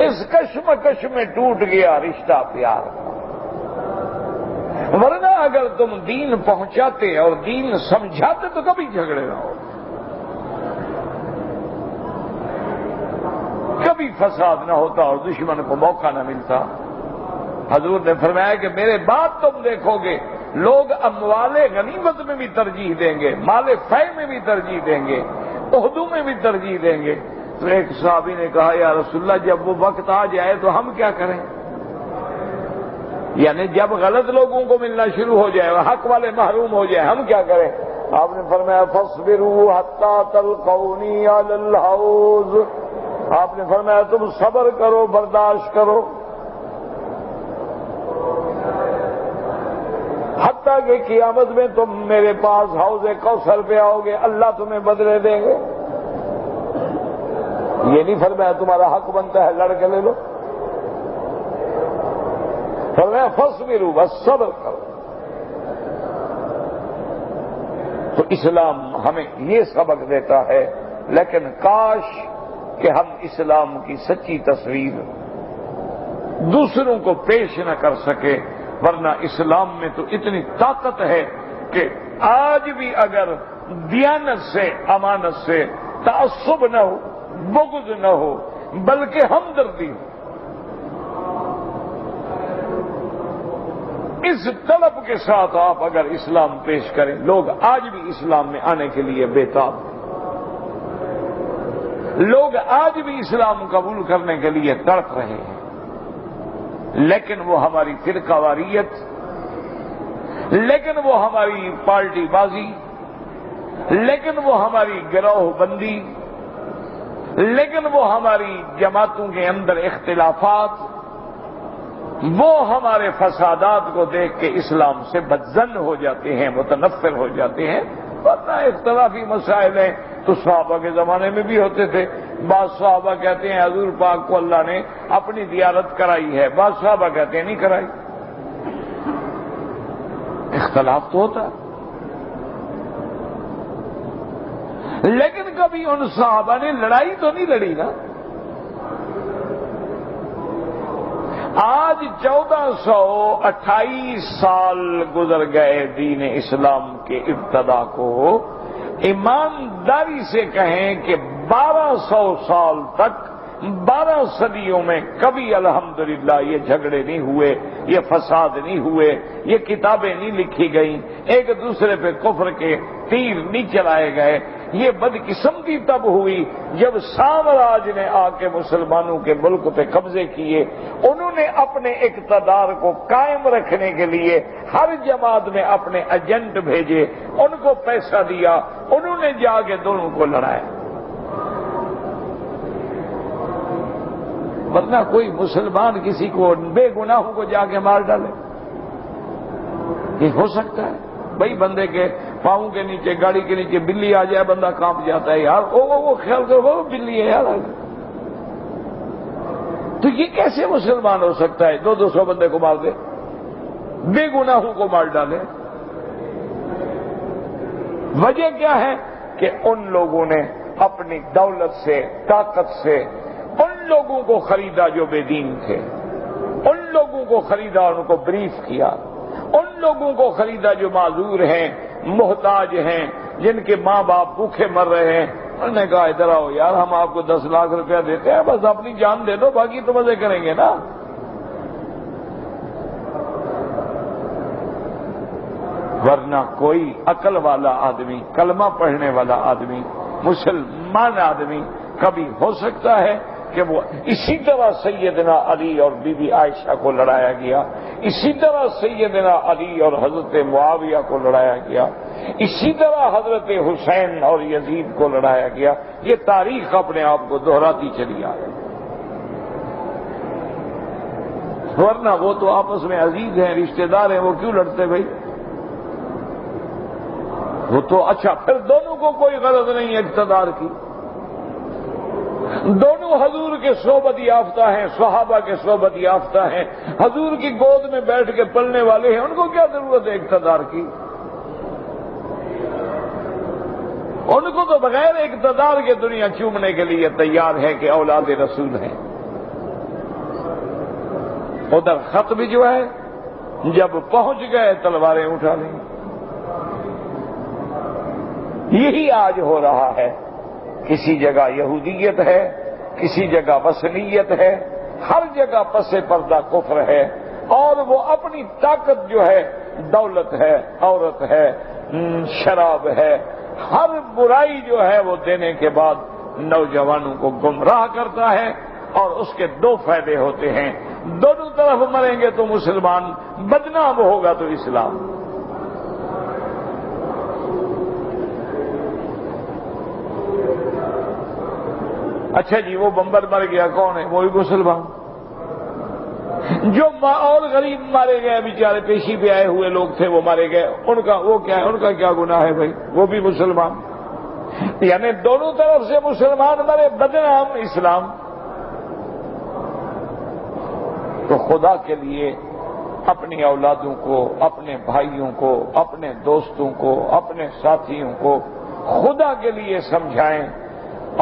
اس کشمکش میں ٹوٹ گیا رشتہ پیار کا. ورنہ اگر تم دین پہنچاتے اور دین سمجھاتے تو کبھی جھگڑے نہ ہو, کبھی فساد نہ ہوتا اور دشمن کو موقع نہ ملتا. حضور نے فرمایا کہ میرے بعد تم دیکھو گے لوگ اموال غنیمت میں بھی ترجیح دیں گے, مال فے میں بھی ترجیح دیں گے, عہدوں میں بھی ترجیح دیں گے. تو ایک صحابی نے کہا یا رسول اللہ جب وہ وقت آ جائے تو ہم کیا کریں؟ یعنی جب غلط لوگوں کو ملنا شروع ہو جائے, حق والے محروم ہو جائے, ہم کیا کریں؟ آپ نے فرمایا فاصبروا حتی تلقونی علی الحوض. آپ نے فرمایا تم صبر کرو, برداشت کرو, حتیٰ کہ قیامت میں تم میرے پاس حوض کوثر پہ آؤ گے, اللہ تمہیں بدلے دیں گے. یہ نہیں فرمایا تمہارا حق بنتا ہے لڑ کے لے لو, فرمایا فاصبروا, بس صبر کرو. تو اسلام ہمیں یہ سبق دیتا ہے, لیکن کاش کہ ہم اسلام کی سچی تصویر دوسروں کو پیش نہ کر سکے, ورنہ اسلام میں تو اتنی طاقت ہے کہ آج بھی اگر دیانت سے, امانت سے تعصب نہ ہو, بغض نہ ہو, بلکہ ہمدردی ہو, اس طلب کے ساتھ آپ اگر اسلام پیش کریں, لوگ آج بھی اسلام میں آنے کے لیے بےتاب ہیں, لوگ آج بھی اسلام قبول کرنے کے لیے تڑپ رہے ہیں. لیکن وہ ہماری فرقہ واریت, لیکن وہ ہماری پارٹی بازی, لیکن وہ ہماری گروہ بندی, لیکن وہ ہماری جماعتوں کے اندر اختلافات, وہ ہمارے فسادات کو دیکھ کے اسلام سے بدظن ہو جاتے ہیں, متنفر ہو جاتے ہیں. ورنہ اختلافی مسائل ہیں تو صحابہ کے زمانے میں بھی ہوتے تھے. بعض صحابہ کہتے ہیں حضور پاک کو اللہ نے اپنی زیارت کرائی ہے, بعض صحابہ کہتے ہیں نہیں کرائی. اختلاف تو ہوتا ہے, لیکن کبھی ان صحابہ نے لڑائی تو نہیں لڑی نا. آج 1428 سال گزر گئے دین اسلام کے ابتدا کو. ایمانداری سے کہیں کہ 1200 سال تک 12 صدیوں میں کبھی الحمدللہ یہ جھگڑے نہیں ہوئے، یہ فساد نہیں ہوئے، یہ کتابیں نہیں لکھی گئیں، ایک دوسرے پہ کفر کے تیر نہیں چلائے گئے. یہ بدقسمتی تب ہوئی جب سامراج نے آ کے مسلمانوں کے ملک پہ قبضے کیے. انہوں نے اپنے اقتدار کو قائم رکھنے کے لیے ہر جماعت میں اپنے ایجنٹ بھیجے، ان کو پیسہ دیا، انہوں نے جا کے دونوں کو لڑایا. ورنہ کوئی مسلمان کسی کو بے گناہوں کو جا کے مار ڈالے؟ یہ ہو سکتا ہے؟ بھائی بندے کے پاؤں کے نیچے، گاڑی کے نیچے بلی آ جائے، بندہ کانپ جاتا ہے یار، وہ خیال کرو وہ بلی ہے یار. تو یہ کیسے مسلمان ہو سکتا ہے 200 بندے کو مار دے، بے گناہوں کو مار ڈالے؟ وجہ کیا ہے کہ ان لوگوں نے اپنی دولت سے، طاقت سے ان لوگوں کو خریدا جو بے دین تھے، ان لوگوں کو خریدا، ان کو بریف کیا، ان لوگوں کو خریدا جو معذور ہیں، محتاج ہیں، جن کے ماں باپ بھوکے مر رہے ہیں. انہوں نے کہا ادھر آؤ یار، ہم آپ کو 10 لاکھ روپیہ دیتے ہیں، بس اپنی جان دے دو، باقی تو مزے کریں گے نا. ورنہ کوئی عقل والا آدمی، کلمہ پڑھنے والا آدمی، مسلمان آدمی کبھی ہو سکتا ہے کہ وہ اسی طرح سیدنا علی اور بی بی عائشہ کو لڑایا گیا، اسی طرح سیدنا علی اور حضرت معاویہ کو لڑایا گیا، اسی طرح حضرت حسین اور یزید کو لڑایا گیا. یہ تاریخ اپنے آپ کو دہراتی چلی آ رہی. ورنہ وہ تو آپس میں عزیز ہیں، رشتہ دار ہیں، وہ کیوں لڑتے بھائی؟ وہ تو اچھا، پھر دونوں کو کوئی غرض نہیں ہے اقتدار کی، دونوں حضور کے صحبت یافتہ ہیں، صحابہ کے صحبت یافتہ ہیں، حضور کی گود میں بیٹھ کے پلنے والے ہیں، ان کو کیا ضرورت ہے اقتدار کی؟ ان کو تو بغیر اقتدار کے دنیا چومنے کے لیے تیار ہے کہ اولاد رسول ہیں. ادھر خط بھجوائے، جب پہنچ گئے تلواریں اٹھا لیں. یہی آج ہو رہا ہے. کسی جگہ یہودیت ہے، کسی جگہ وثنیت ہے، ہر جگہ پس پردہ کفر ہے، اور وہ اپنی طاقت جو ہے، دولت ہے، عورت ہے، شراب ہے، ہر برائی جو ہے وہ دینے کے بعد نوجوانوں کو گمراہ کرتا ہے. اور اس کے 2 فائدے ہوتے ہیں، دونوں طرف مریں گے تو مسلمان، بدنام ہوگا تو اسلام. اچھا جی، وہ بمبر مر گیا، کون ہے؟ وہی مسلمان. جو اور غریب مارے گئے بیچارے، پیشی پہ آئے ہوئے لوگ تھے، وہ مارے گئے، ان کا وہ کیا ہے؟ ان کا کیا گناہ ہے بھائی؟ وہ بھی مسلمان. یعنی دونوں طرف سے مسلمان مرے، بدنام اسلام. تو خدا کے لیے اپنی اولادوں کو، اپنے بھائیوں کو، اپنے دوستوں کو، اپنے ساتھیوں کو خدا کے لیے سمجھائیں،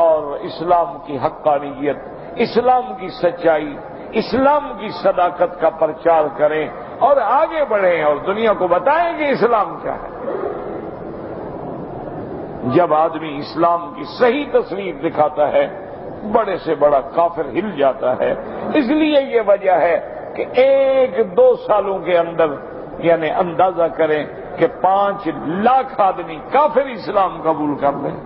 اور اسلام کی حقانیت، اسلام کی سچائی، اسلام کی صداقت کا پرچار کریں اور آگے بڑھیں اور دنیا کو بتائیں کہ اسلام کیا ہے. جب آدمی اسلام کی صحیح تصویر دکھاتا ہے، بڑے سے بڑا کافر ہل جاتا ہے. اس لیے یہ وجہ ہے کہ 1-2 سالوں کے اندر، یعنی اندازہ کریں کہ 5 لاکھ آدمی کافر اسلام قبول کر لیں.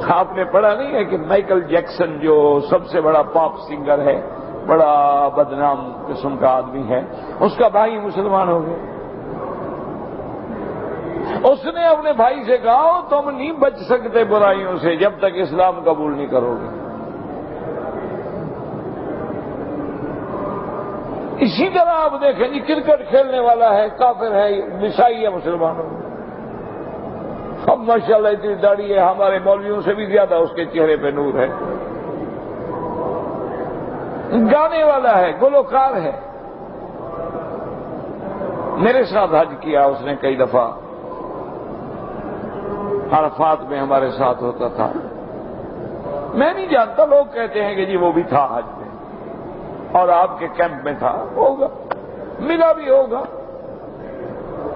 آپ نے پڑھا نہیں ہے کہ مائیکل جیکسن جو سب سے بڑا پاپ سنگر ہے، بڑا بدنام قسم کا آدمی ہے، اس کا بھائی مسلمان ہو گیا. اس نے اپنے بھائی سے کہا تم نہیں بچ سکتے برائیوں سے جب تک اسلام قبول نہیں کرو گے. اسی طرح آپ دیکھیں جی، کرکٹ کھیلنے والا ہے، کافر ہے، عیسائی ہے، مسلمانوں میں. اب ماشاءاللہ اتنی داڑھی ہے، ہمارے مولویوں سے بھی زیادہ اس کے چہرے پہ نور ہے. گانے والا ہے، گلوکار ہے، میرے ساتھ حج کیا اس نے کئی دفعہ، عرفات میں ہمارے ساتھ ہوتا تھا. میں نہیں جانتا، لوگ کہتے ہیں کہ جی وہ بھی تھا حج میں اور آپ کے کیمپ میں تھا، ہوگا، ملا بھی ہوگا،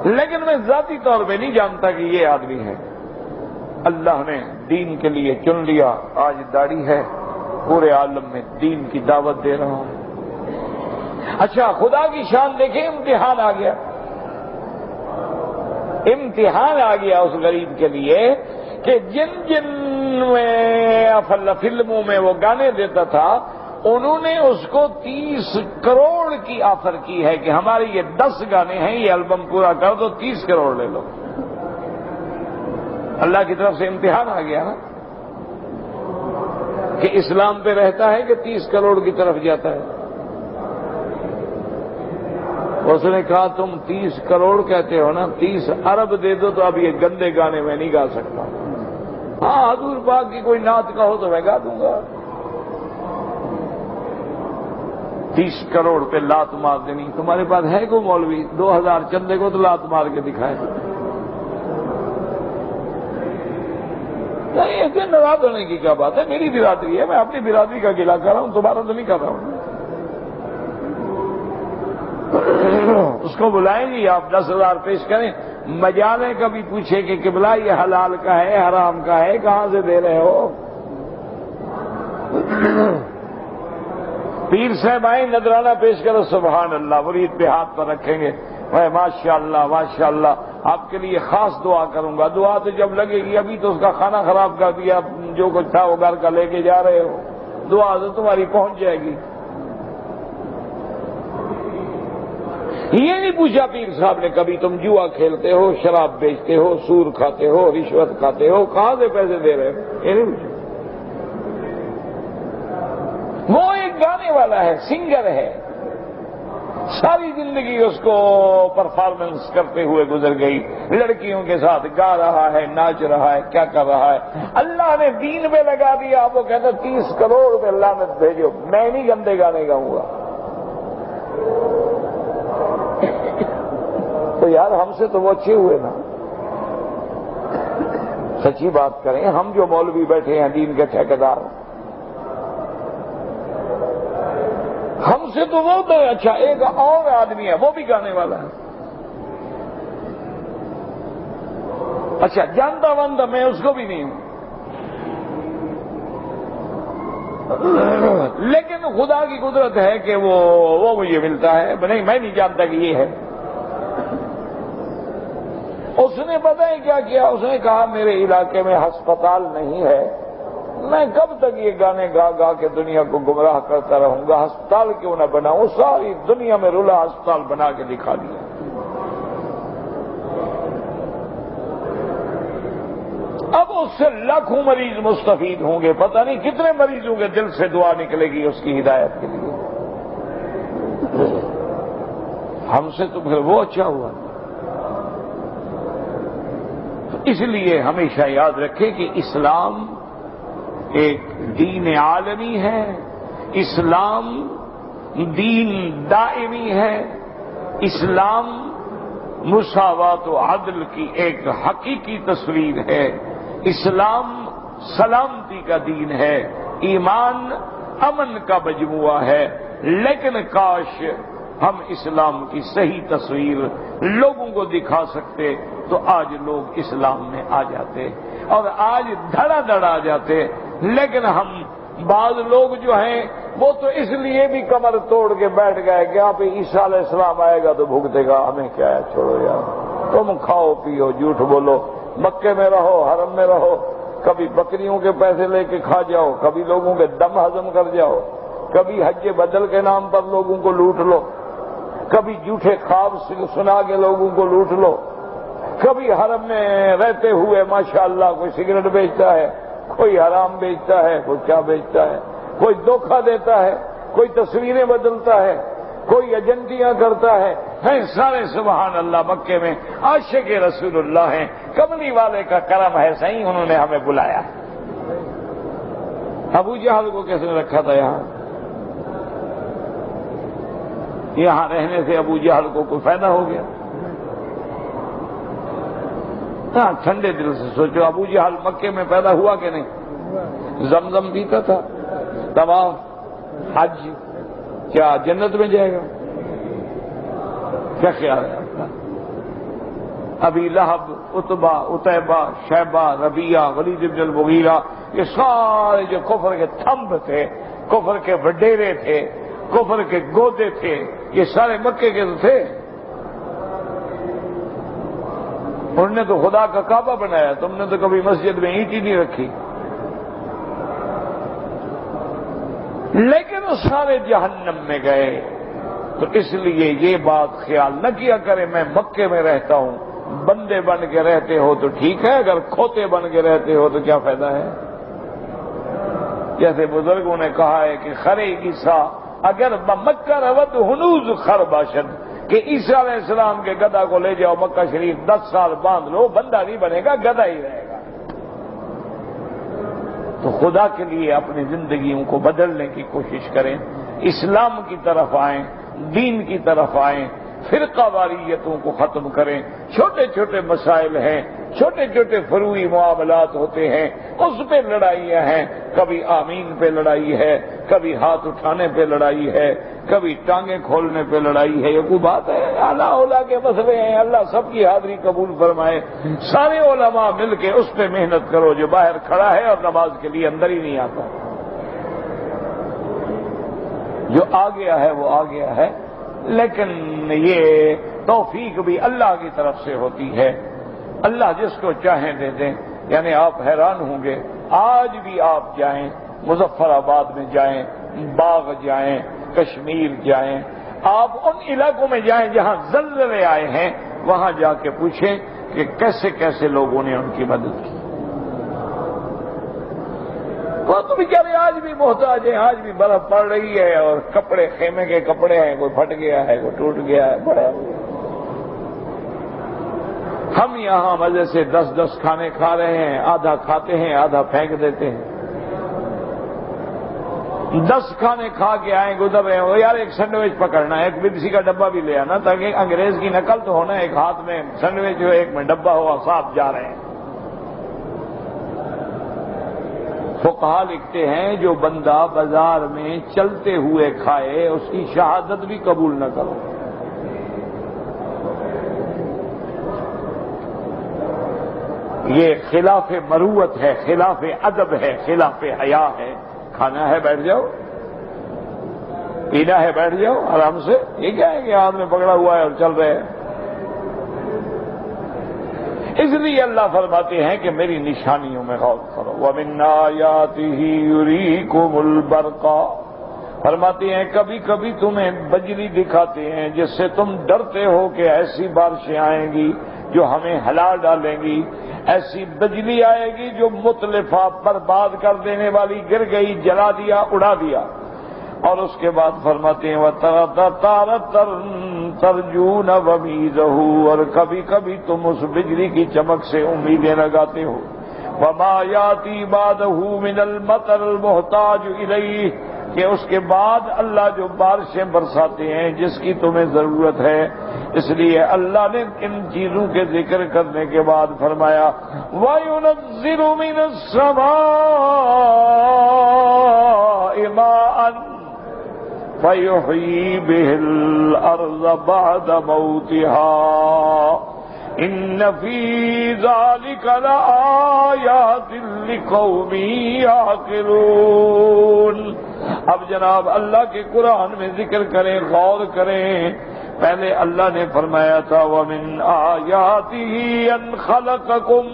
لیکن میں ذاتی طور پہ نہیں جانتا کہ یہ آدمی ہے۔ اللہ نے دین کے لیے چن لیا، آج داڑھی ہے، پورے عالم میں دین کی دعوت دے رہا ہوں۔ اچھا خدا کی شان دیکھیں، امتحان آ گیا، امتحان آ گیا اس غریب کے لیے کہ جن فلموں میں وہ گانے دیتا تھا انہوں نے اس کو 30 کروڑ کی آفر کی ہے کہ ہمارے یہ 10 گانے ہیں، یہ البم پورا کر دو، 30 کروڑ لے لو۔ اللہ کی طرف سے امتحان آ گیا نا کہ اسلام پہ رہتا ہے کہ 30 کروڑ کی طرف جاتا ہے۔ اس نے کہا تم 30 کروڑ کہتے ہو نا، 30 ارب دے دو تو اب یہ گندے گانے میں نہیں گا سکتا۔ ہاں حضور پاک کی کوئی نعت کا ہو تو میں گا دوں گا۔ 30 کروڑ پہ لات مار دینی، تمہارے پاس ہے کوئی مولوی 2000 چندے کو تو لات مار کے دکھائے؟ نہیں، ایسے ناراض ہونے کی کیا بات ہے؟ میری برادری ہے، میں اپنی برادری کا گلہ کر رہا ہوں، تمہارا تو نہیں کر رہا ہوں۔ اس کو بلائیں گے، آپ 10,000 پیش کریں، مجالے کبھی پوچھے کہ قبلہ یہ حلال کا ہے حرام کا ہے، کہاں سے دے رہے ہو؟ پیر صاحب آئیں، نذرانہ پیش کرو، سبحان اللہ، مرید پہ ہاتھ پر رکھیں گے، ماشاء اللہ ماشاء اللہ، آپ کے لیے خاص دعا کروں گا۔ دعا تو جب لگے گی، ابھی تو اس کا کھانا خراب کر دیا، جو کچھ تھا وہ گھر کا لے کے جا رہے ہو، دعا تو تمہاری پہنچ جائے گی۔ یہ نہیں پوچھا پیر صاحب نے کبھی تم جوا کھیلتے ہو، شراب بیچتے ہو، سور کھاتے ہو، رشوت کھاتے ہو، کہاں سے پیسے دے رہے ہو؟ یہ نہیں پوچھا۔ وہ ایک گانے والا ہے، سنگر ہے، ساری زندگی اس کو پرفارمنس کرتے ہوئے گزر گئی، لڑکیوں کے ساتھ گا رہا ہے، ناچ رہا ہے، کیا کر رہا ہے۔ اللہ نے دین پہ لگا دیا، وہ کہتا 30 کروڑ پہ لعنت بھیجو، میں نہیں گندے گانے گاؤں گا۔ تو یار ہم سے تو وہ اچھے ہوئے نا، سچی بات کریں، ہم جو مولوی بیٹھے ہیں دین کے ٹھیکیدار، ہم سے تو وہ تو اچھا۔ ایک اور آدمی ہے، وہ بھی گانے والا ہے، اچھا جانتا وانتا میں اس کو بھی نہیں ہوں، لیکن خدا کی قدرت ہے کہ وہ مجھے ملتا ہے، نہیں میں نہیں جانتا کہ یہ ہے۔ اس نے پتہ ہے کیا کیا، اس نے کہا میرے علاقے میں ہسپتال نہیں ہے، میں کب تک یہ گانے گا گا کے دنیا کو گمراہ کرتا رہوں گا، ہسپتال کیوں نہ بناؤں؟ ساری دنیا میں رولا ہسپتال بنا کے دکھا دیا۔ اب اس سے لاکھوں مریض مستفید ہوں گے، پتہ نہیں کتنے مریضوں کے دل سے دعا نکلے گی اس کی ہدایت کے لیے۔ ہم سے تو پھر وہ اچھا ہوا۔ اس لیے ہمیشہ یاد رکھیں کہ اسلام ایک دین عالمی ہے، اسلام دین دائمی ہے، اسلام مساوات و عدل کی ایک حقیقی تصویر ہے، اسلام سلامتی کا دین ہے، ایمان امن کا مجموعہ ہے۔ لیکن کاش ہم اسلام کی صحیح تصویر لوگوں کو دکھا سکتے تو آج لوگ اسلام میں آ جاتے اور آج دھڑا دھڑ آ جاتے۔ لیکن ہم بعض لوگ جو ہیں وہ تو اس لیے بھی کمر توڑ کے بیٹھ گئے کہ آپ عیسیٰ علیہ السلام آئے گا تو بھگتے گا، ہمیں کیا ہے، چھوڑو یار، تم کھاؤ پیو جھوٹ بولو، مکے میں رہو، حرم میں رہو، کبھی بکریوں کے پیسے لے کے کھا جاؤ، کبھی لوگوں کے دم ہضم کر جاؤ، کبھی حج بدل کے نام پر لوگوں کو لوٹ لو، کبھی جھوٹے خواب سنا کے لوگوں کو لوٹ لو، کبھی حرم میں رہتے ہوئے ماشاءاللہ کوئی سگریٹ بیچتا ہے، کوئی حرام بیچتا ہے، کوئی کیا بیچتا ہے، کوئی دھوکہ دیتا ہے، کوئی تصویریں بدلتا ہے، کوئی ایجنٹیاں کرتا ہے، سارے سبحان اللہ مکے میں عاشق رسول اللہ ہیں، کملی والے کا کرم ہے، صحیح انہوں نے ہمیں بلایا۔ ابو جہل کو کس نے رکھا تھا یہاں رہنے سے ابو جہل کو کوئی فائدہ ہو گیا؟ ہاں ٹھنڈے دل سے سوچو، ابو جہل مکے میں پیدا ہوا کہ نہیں؟ زمزم پیتا تھا، طواف، حج، کیا جنت میں جائے گا؟ کیا خیال ہے آپ کا؟ ابی لہب، عتبہ، عتیبہ، شیبہ، ربیعہ، ولید بن المغیرہ، یہ سارے جو کفر کے تھمب تھے، کفر کے وڈیرے تھے، کفر کے گودے تھے، یہ سارے مکے کے تو تھے. انہوں نے تو خدا کا کعبہ بنایا، تم نے تو کبھی مسجد میں اینٹ ہی نہیں رکھی. لیکن وہ سارے جہنم میں گئے. تو اس لیے یہ بات خیال نہ کیا کرے میں مکے میں رہتا ہوں. بندے بن کے رہتے ہو تو ٹھیک ہے، اگر کھوتے بن کے رہتے ہو تو کیا فائدہ ہے؟ جیسے بزرگوں نے کہا ہے کہ خرے عیسیٰ اگر مکہ رود ہنوز خر باشد، کہ عیسیٰ علیہ السلام کے گدھا کو لے جاؤ مکہ شریف 10 سال باندھ لو، بندہ نہیں بنے گا، گدھا ہی رہے گا. تو خدا کے لیے اپنی زندگیوں کو بدلنے کی کوشش کریں، اسلام کی طرف آئیں، دین کی طرف آئیں، فرقہ واریتوں کو ختم کریں. چھوٹے چھوٹے مسائل ہیں، چھوٹے چھوٹے فروعی معاملات ہوتے ہیں، اس پہ لڑائیاں ہیں. کبھی آمین پہ لڑائی ہے، کبھی ہاتھ اٹھانے پہ لڑائی ہے، کبھی ٹانگیں کھولنے پہ لڑائی ہے. یہ کوئی بات ہے؟ اعلیٰ اولا کے مسئلے ہیں، اللہ سب کی حاضری قبول فرمائے. سارے علماء مل کے اس پہ محنت کرو جو باہر کھڑا ہے اور نماز کے لیے اندر ہی نہیں آتا. جو آ گیا ہے وہ آ گیا ہے، لیکن یہ توفیق بھی اللہ کی طرف سے ہوتی ہے. اللہ جس کو چاہیں دے دیں. یعنی آپ حیران ہوں گے، آج بھی آپ جائیں، مظفر آباد میں جائیں، باغ جائیں، کشمیر جائیں، آپ ان علاقوں میں جائیں جہاں زلزلے آئے ہیں، وہاں جا کے پوچھیں کہ کیسے کیسے لوگوں نے ان کی مدد کی. وہ تو بیچارے آج بھی محتاج ہیں، آج بھی برف پڑ رہی ہے اور کپڑے خیمے کے کپڑے ہیں، کوئی پھٹ گیا ہے، کوئی ٹوٹ گیا ہے، بڑے. ہم یہاں مزے سے 10 کھانے کھا رہے ہیں، آدھا کھاتے ہیں، آدھا پھینک دیتے ہیں. 10 کھانے کھا کے آئیں، گزر رہے ہو، یار ایک سینڈوچ پکڑنا ہے، ایک بکسی کا ڈبہ بھی لے آنا تاکہ انگریز کی نقل تو ہونا، ایک ہاتھ میں سینڈوچ ہو، ایک میں ڈبہ ہو، صاحب جا رہے ہیں. فقہا لکھتے ہیں جو بندہ بازار میں چلتے ہوئے کھائے اس کی شہادت بھی قبول نہ کرو. یہ خلاف مروت ہے، خلاف ادب ہے، خلاف حیا ہے. کھانا ہے بیٹھ جاؤ، پینا ہے بیٹھ جاؤ آرام سے. یہ کیا ہے کہ ہاتھ میں پکڑا ہوا ہے اور چل رہے ہیں. اس لیے اللہ فرماتے ہیں کہ میری نشانیوں میں غور کرو. وَمِنْ آيَاتِهِ يُرِيكُمُ الْبَرْقَ، فرماتے ہیں کبھی کبھی تمہیں بجلی دکھاتے ہیں جس سے تم ڈرتے ہو کہ ایسی بارشیں آئیں گی جو ہمیں ہلا ڈالیں گی، ایسی بجلی آئے گی جو متلفہ برباد کر دینے والی، گر گئی، جلا دیا، اڑا دیا. اور اس کے بعد فرماتے ہیں وَتَارَةً تَرْجُونَ وَمِيزَهُ، اور کبھی کبھی تم اس بجلی کی چمک سے امیدیں لگاتے ہو. وَمَا يَأْتِي بَعْدَهُ مِنَ الْمَطَرِ الْمُحْتَاجُ إِلَيْهِ، کہ اس کے بعد اللہ جو بارشیں برساتے ہیں جس کی تمہیں ضرورت ہے. اس لیے اللہ نے ان چیزوں کے ذکر کرنے کے بعد فرمایا وَيُنَزِّلُ مِنَ السَّمَاءِ مَاءً فَيُحْيِي بِهِ الْأَرْضَ بَعْدَ مَوْتِهَا إِنَّ فِي ذَلِكَ لَآيَاتٍ لِقَوْمٍ يَعْقِلُونَ. اب جناب اللہ کے قرآن میں ذکر کریں، غور کریں. پہلے اللہ نے فرمایا تھا وَمِنْ آيَاتِهِ أَنْ خَلَقَكُمْ،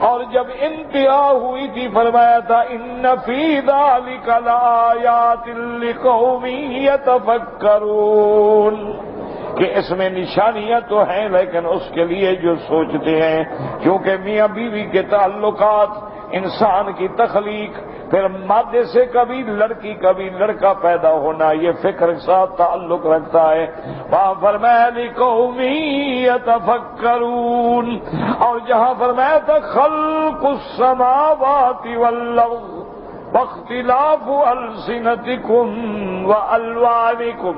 اور جب انتہا ہوئی تھی فرمایا تھا إِنَّ فِي ذَلِكَ لَآيَاتٍ لِقَوْمٍ يَتَفَكَّرُونَ، کہ اس میں نشانیاں تو ہیں لیکن اس کے لیے جو سوچتے ہیں. کیونکہ میاں بیوی کے تعلقات، انسان کی تخلیق، پھر مادے سے کبھی لڑکی کبھی لڑکا پیدا ہونا، یہ فکر کے ساتھ تعلق رکھتا ہے. وہاں فرمایا لِقَوْمٍ يَتَفَكَّرُونَ، اور جہاں فرمایا تھا خَلْقُ السَّمَاوَاتِ وَالْأَرْضِ وَاخْتِلَافُ أَلْسِنَتِكُمْ وَأَلْوَانِكُمْ،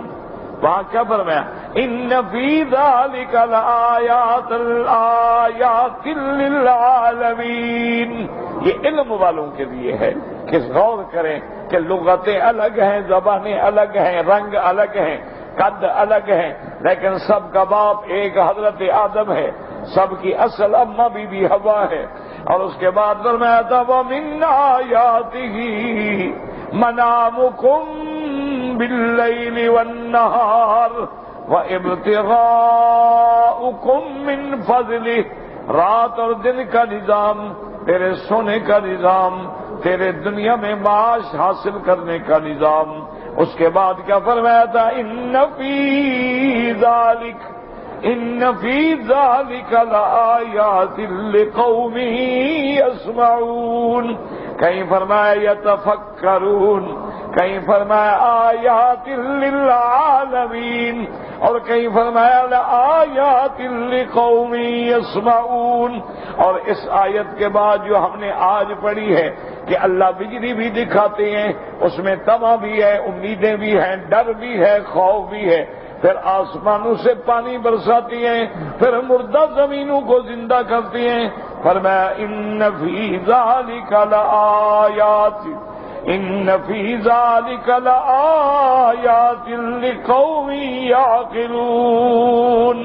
وہاں کیا فرمایا ان فی ذلک لآیات للعالمین، یہ علم والوں کے لیے ہے کہ غور کریں کہ لغتیں الگ ہیں، زبانیں الگ ہیں، رنگ الگ ہیں، قد الگ ہیں، لیکن سب کا باپ ایک حضرت آدم ہے، سب کی اصل اماں بی بی حوا ہے۔ اور اس کے بعد فرمایا تھا وَمِنْ آیَاتِهِ مَنَامُكُمْ بِاللَّيْلِ وَالنَّهَارِ وَإِبْتِغَاؤُكُمْ مِنْ فَضْلِهِ، رات اور دن کا نظام، تیرے سونے کا نظام، تیرے دنیا میں معاش حاصل کرنے کا نظام۔ اس کے بعد کیا فرمایا تھا ان فی ذالک لآیات لقوم یسمعون، کہیں فرمایا یتفکرون، کہیں فرمایا آیات للعالمین، اور کہیں فرمایا لآیات لقوم یسمعون۔ اور اس آیت کے بعد جو ہم نے آج پڑھی ہے کہ اللہ بجلی بھی دکھاتے ہیں، اس میں طمع بھی ہے، امیدیں بھی ہیں، ڈر بھی ہے، خوف بھی ہے، پھر آسمانوں سے پانی برساتی ہیں، پھر مردہ زمینوں کو زندہ کرتی ہیں۔ فرمایا ان فی ذالک لآیات، ان فی ذالک لآیات لقوم یعقلون،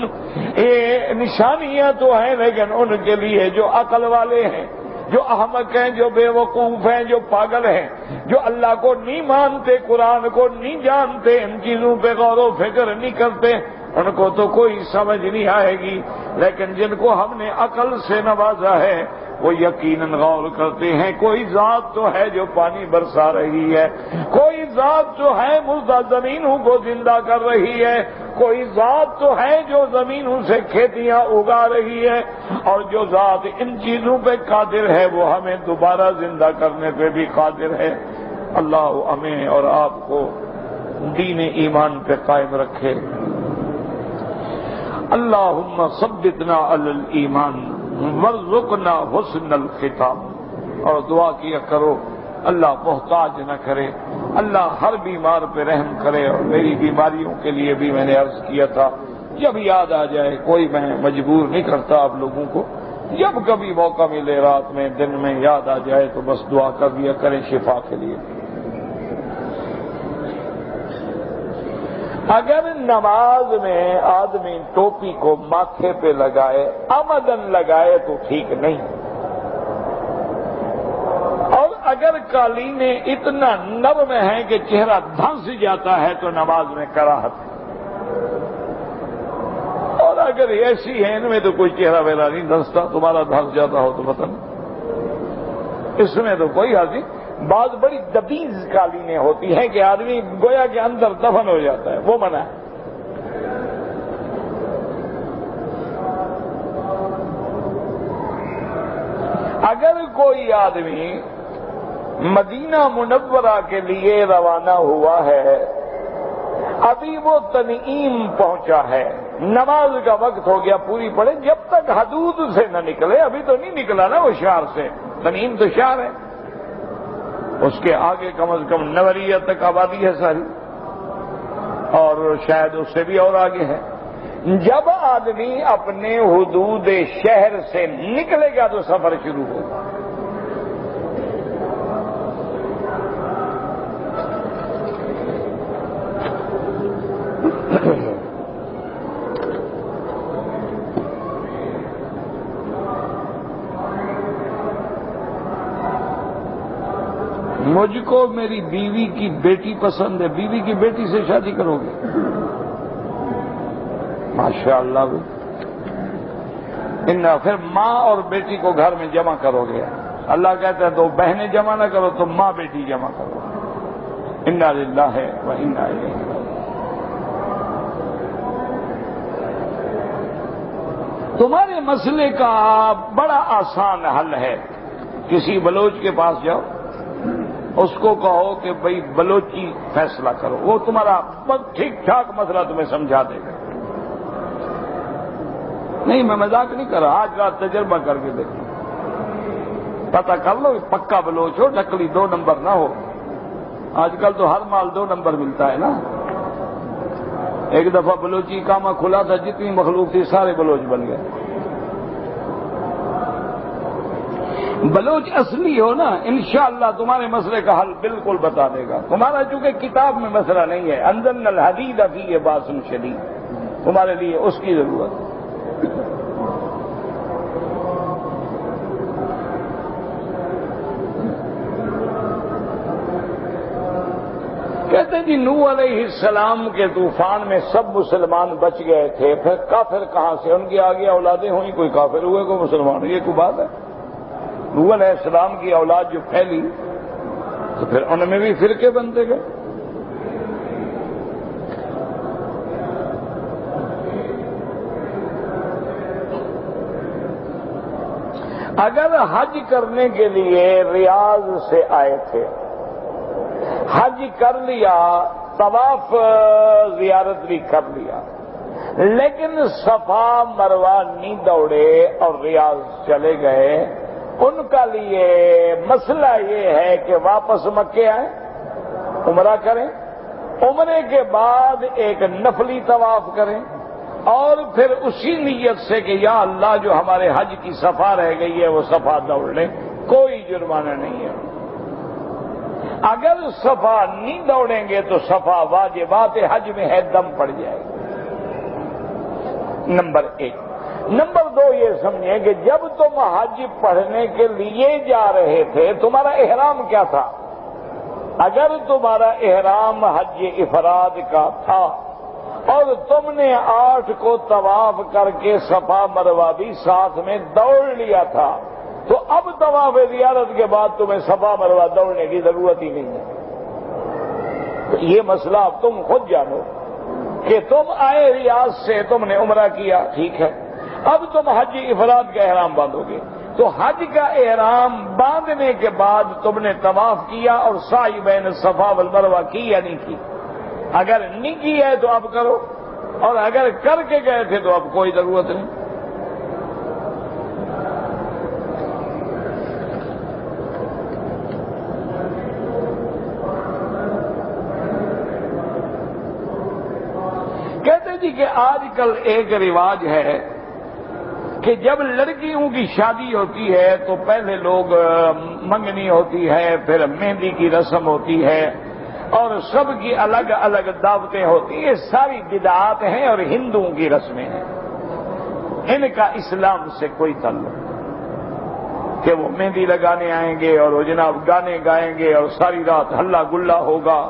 یہ نشانیاں تو ہیں لیکن ان کے لیے جو عقل والے ہیں، جو احمق ہیں، جو بے وقوف ہیں، جو پاگل ہیں، جو اللہ کو نہیں مانتے، قرآن کو نہیں جانتے، ان چیزوں پہ غور و فکر نہیں کرتے، ان کو تو کوئی سمجھ نہیں آئے گی۔ لیکن جن کو ہم نے عقل سے نوازا ہے وہ یقیناً غور کرتے ہیں کوئی ذات تو ہے جو پانی برسا رہی ہے، کوئی ذات تو ہے مردہ زمینوں کو زندہ کر رہی ہے، کوئی ذات تو ہے جو زمینوں سے کھیتیاں اگا رہی ہے، اور جو ذات ان چیزوں پہ قادر ہے وہ ہمیں دوبارہ زندہ کرنے پہ بھی قادر ہے۔ اللہ ہمیں اور آپ کو دین ایمان پہ قائم رکھے۔ اللہم ثبتنا علی الایمان وارزقنا حسن الختام۔ اور دعا کیا کرو اللہ محتاج نہ کرے، اللہ ہر بیمار پہ رحم کرے۔ اور میری بیماریوں کے لیے بھی میں نے عرض کیا تھا جب یاد آ جائے، کوئی میں مجبور نہیں کرتا آپ لوگوں کو، جب کبھی موقع ملے رات میں دن میں یاد آ جائے تو بس دعا کر دیا کریں شفا کے لیے۔ اگر نماز میں آدمی ٹوپی کو ماتھے پہ لگائے، عمدن لگائے تو ٹھیک نہیں، اور اگر قالینیں اتنا نرم ہیں کہ چہرہ دھنس جاتا ہے تو نماز میں کراہت ہے، اور اگر ایسی ہیں ان میں تو کوئی چہرہ ویرا نہیں دھنستا، تمہارا دھنس جاتا ہو تو پتہ نہیں، اس میں تو کوئی حرج نہیں۔ بعض بڑی دبیز قالینیں ہوتی ہیں کہ آدمی گویا کے اندر دفن ہو جاتا ہے، وہ منع ہے۔ اگر کوئی آدمی مدینہ منورہ کے لیے روانہ ہوا ہے، ابھی وہ تنعیم پہنچا ہے، نماز کا وقت ہو گیا پوری پڑے، جب تک حدود سے نہ نکلے، ابھی تو نہیں نکلا نا وہ شہر سے، تنعیم تو شہر ہے، اس کے آگے کم از کم نوریہ تک آبادی ہے ساری، اور شاید اس سے بھی اور آگے ہے۔ جب آدمی اپنے حدود شہر سے نکلے گا تو سفر شروع ہوگا۔ مجھ کو میری بیوی کی بیٹی پسند ہے، بیوی کی بیٹی سے شادی کرو گے؟ ماشاءاللہ بھی پھر ماں اور بیٹی کو گھر میں جمع کرو گے۔ اللہ کہتا ہے 2 بہنیں جمع نہ کرو تو ماں بیٹی جمع کرو۔ انا للہ و انا الیہ راجعون۔ تمہارے مسئلے کا بڑا آسان حل ہے، کسی بلوچ کے پاس جاؤ، اس کو کہو کہ بھئی بلوچی فیصلہ کرو، وہ تمہارا ٹھیک ٹھاک مسئلہ تمہیں سمجھا دے گا۔ نہیں میں مذاق نہیں کر رہا، آج رات تجربہ کر کے دیکھو، پتہ کر لو پکا بلوچ ہو، نقلی 2 نمبر نہ ہو۔ آج کل تو ہر مال 2 نمبر ملتا ہے نا، ایک دفعہ بلوچی کامہ کھلا تھا، جتنی مخلوق تھی سارے بلوچ بن گئے۔ بلوچ اصلی ہو نا، انشاءاللہ تمہارے مسئلے کا حل بالکل بتا دے گا۔ تمہارا چونکہ کتاب میں مسئلہ نہیں ہے، انزلنا الحدید فیہ باس شدید، تمہارے لیے اس کی ضرورت ہے۔ کہتے ہیں جی نوح علیہ السلام کے طوفان میں سب مسلمان بچ گئے تھے، پھر کافر کہاں سے؟ ان کی آگے اولادیں ہوئی، کوئی کافر ہوئے کوئی مسلمان، یہ کوئی بات ہے؟ نوح علیہ السلام کی اولاد جو پھیلی تو پھر ان میں بھی فرقے بنتے گئے۔ اگر حج کرنے کے لیے ریاض سے آئے تھے، حج کر لیا، طواف زیارت بھی کر لیا، لیکن صفا مروہ نہیں دوڑے اور ریاض چلے گئے، ان کا لیے مسئلہ یہ ہے کہ واپس مکے آئیں، عمرہ کریں، عمرے کے بعد ایک نفلی طواف کریں، اور پھر اسی نیت سے کہ یا اللہ جو ہمارے حج کی صفا رہ گئی ہے وہ صفا دوڑ لیں، کوئی جرمانہ نہیں ہے۔ اگر صفا نہیں دوڑیں گے تو صفا واجبات حج میں ہے، دم پڑ جائے گا۔ نمبر 1۔ نمبر 2 یہ سمجھیں کہ جب تم حج پڑھنے کے لیے جا رہے تھے تمہارا احرام کیا تھا؟ اگر تمہارا احرام حج افراد کا تھا اور تم نے 8 کو طواف کر کے صفا مروہ بھی ساتھ میں دوڑ لیا تھا، تو اب طواف زیارت کے بعد تمہیں صفا مروہ دوڑنے کی ضرورت ہی نہیں ہے۔ یہ مسئلہ اب تم خود جانو کہ تم آئے ریاض سے، تم نے عمرہ کیا، ٹھیک ہے، اب تم حج افراد کا احرام باندھو گے، تو حج کا احرام باندھنے کے بعد تم نے طواف کیا اور سعی بین الصفا والمروہ کی یا نہیں کی؟ اگر نہیں کی ہے تو اب کرو، اور اگر کر کے گئے تھے تو اب کوئی ضرورت نہیں۔ کہتے جی کہ آج کل ایک رواج ہے کہ جب لڑکیوں کی شادی ہوتی ہے تو پہلے لوگ منگنی ہوتی ہے، پھر مہندی کی رسم ہوتی ہے، اور سب کی الگ الگ دعوتیں ہوتی ہیں۔ یہ ساری بدعات ہیں اور ہندوؤں کی رسمیں ہیں، ان کا اسلام سے کوئی تعلق نہیں کہ وہ مہندی لگانے آئیں گے اور وہ جناب گانے گائیں گے اور ساری رات ہلا گلا ہوگا،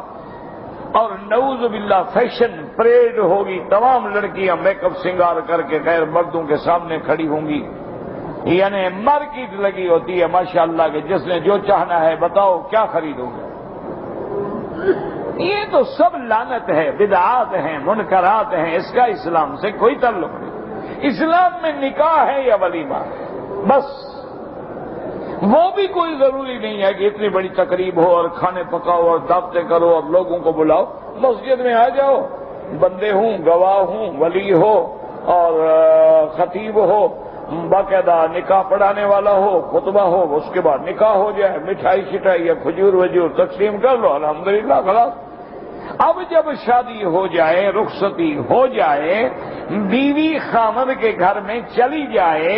اور نعوذ باللہ فیشن پریڈ ہوگی، تمام لڑکیاں میک اپ سنگار کر کے غیر مردوں کے سامنے کھڑی ہوں گی، یعنی مارکیٹ لگی ہوتی ہے ماشاءاللہ کہ جس نے جو چاہنا ہے بتاؤ کیا خریدو گے۔ یہ تو سب لعنت ہے، بدعات ہیں، منکرات ہیں، اس کا اسلام سے کوئی تعلق نہیں۔ اسلام میں نکاح ہے یا ولیمہ ہے، بس۔ وہ بھی کوئی ضروری نہیں ہے کہ اتنی بڑی تقریب ہو اور کھانے پکاؤ اور دعوتیں کرو اور لوگوں کو بلاؤ۔ مسجد میں آ جاؤ، بندے ہوں، گواہ ہوں، ولی ہو اور خطیب ہو، باقاعدہ نکاح پڑھانے والا ہو، خطبہ ہو، اس کے بعد نکاح ہو جائے، مٹھائی شٹائی یا کھجور وجور تقسیم کر لو، الحمدللہ خلاص۔ اب جب شادی ہو جائے، رخصتی ہو جائے، بیوی خامد کے گھر میں چلی جائے،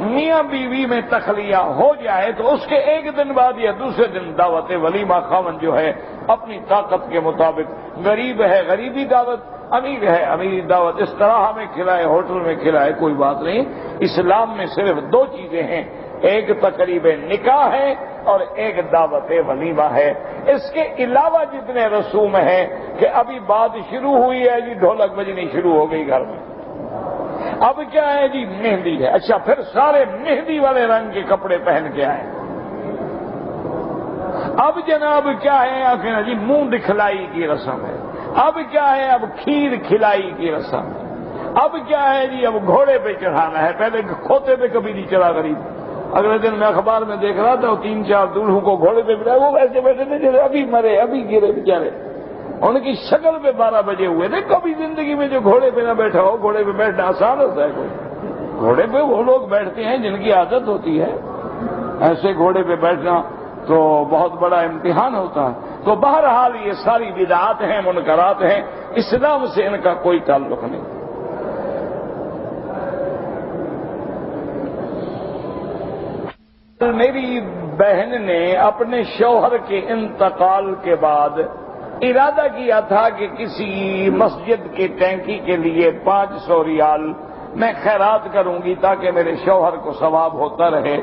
میاں بیوی میں تخلیہ ہو جائے، تو اس کے ایک دن بعد یا دوسرے دن دعوت ولیمہ خامد جو ہے اپنی طاقت کے مطابق، غریب ہے غریبی دعوت، امیر ہے امیری دعوت، اس طرح ہمیں کھلائے، ہوٹل میں کھلائے، کوئی بات نہیں۔ اسلام میں صرف 2 چیزیں ہیں، ایک تقریب نکاح ہے اور ایک دعوت ولیمہ ہے۔ اس کے علاوہ جتنے رسوم ہیں کہ ابھی بات شروع ہوئی ہے جی، ڈھولک بجنی شروع ہو گئی گھر میں، اب کیا ہے جی، مہندی ہے، اچھا پھر سارے مہندی والے رنگ کے کپڑے پہن کے آئے، اب جناب کیا ہے آخر جی منہ دکھلائی کی رسم ہے، اب کیا ہے، اب کھیر کھلائی کی رسم ہے، اب کیا ہے جی، اب گھوڑے پہ چڑھانا ہے، پہلے کھوتے پہ کبھی نہیں چڑھا غریب۔ اگلے دن میں اخبار میں دیکھ رہا تھا 3-4 دولہوں کو گھوڑے پہ بٹھایا، وہ ویسے بیٹھے تھے جیسے ابھی مرے، ابھی گرے بیچارے، ان کی شکل پہ 12 بجے ہوئے تھے۔ کبھی زندگی میں جو گھوڑے پہ نہ بیٹھا ہو، گھوڑے پہ بیٹھنا آسان ہوتا ہے کوئی؟ گھوڑے پہ وہ لوگ بیٹھتے ہیں جن کی عادت ہوتی ہے، ایسے گھوڑے پہ بیٹھنا تو بہت بڑا امتحان ہوتا ہے۔ تو بہرحال یہ ساری بدعات ہیں، منکرات ہیں، اسلام سے ان کا کوئی تعلق نہیں۔ میری بہن نے اپنے شوہر کے انتقال کے بعد ارادہ کیا تھا کہ کسی مسجد کی ٹینکی کے لیے 500 ریال میں خیرات کروں گی تاکہ میرے شوہر کو ثواب ہوتا رہے۔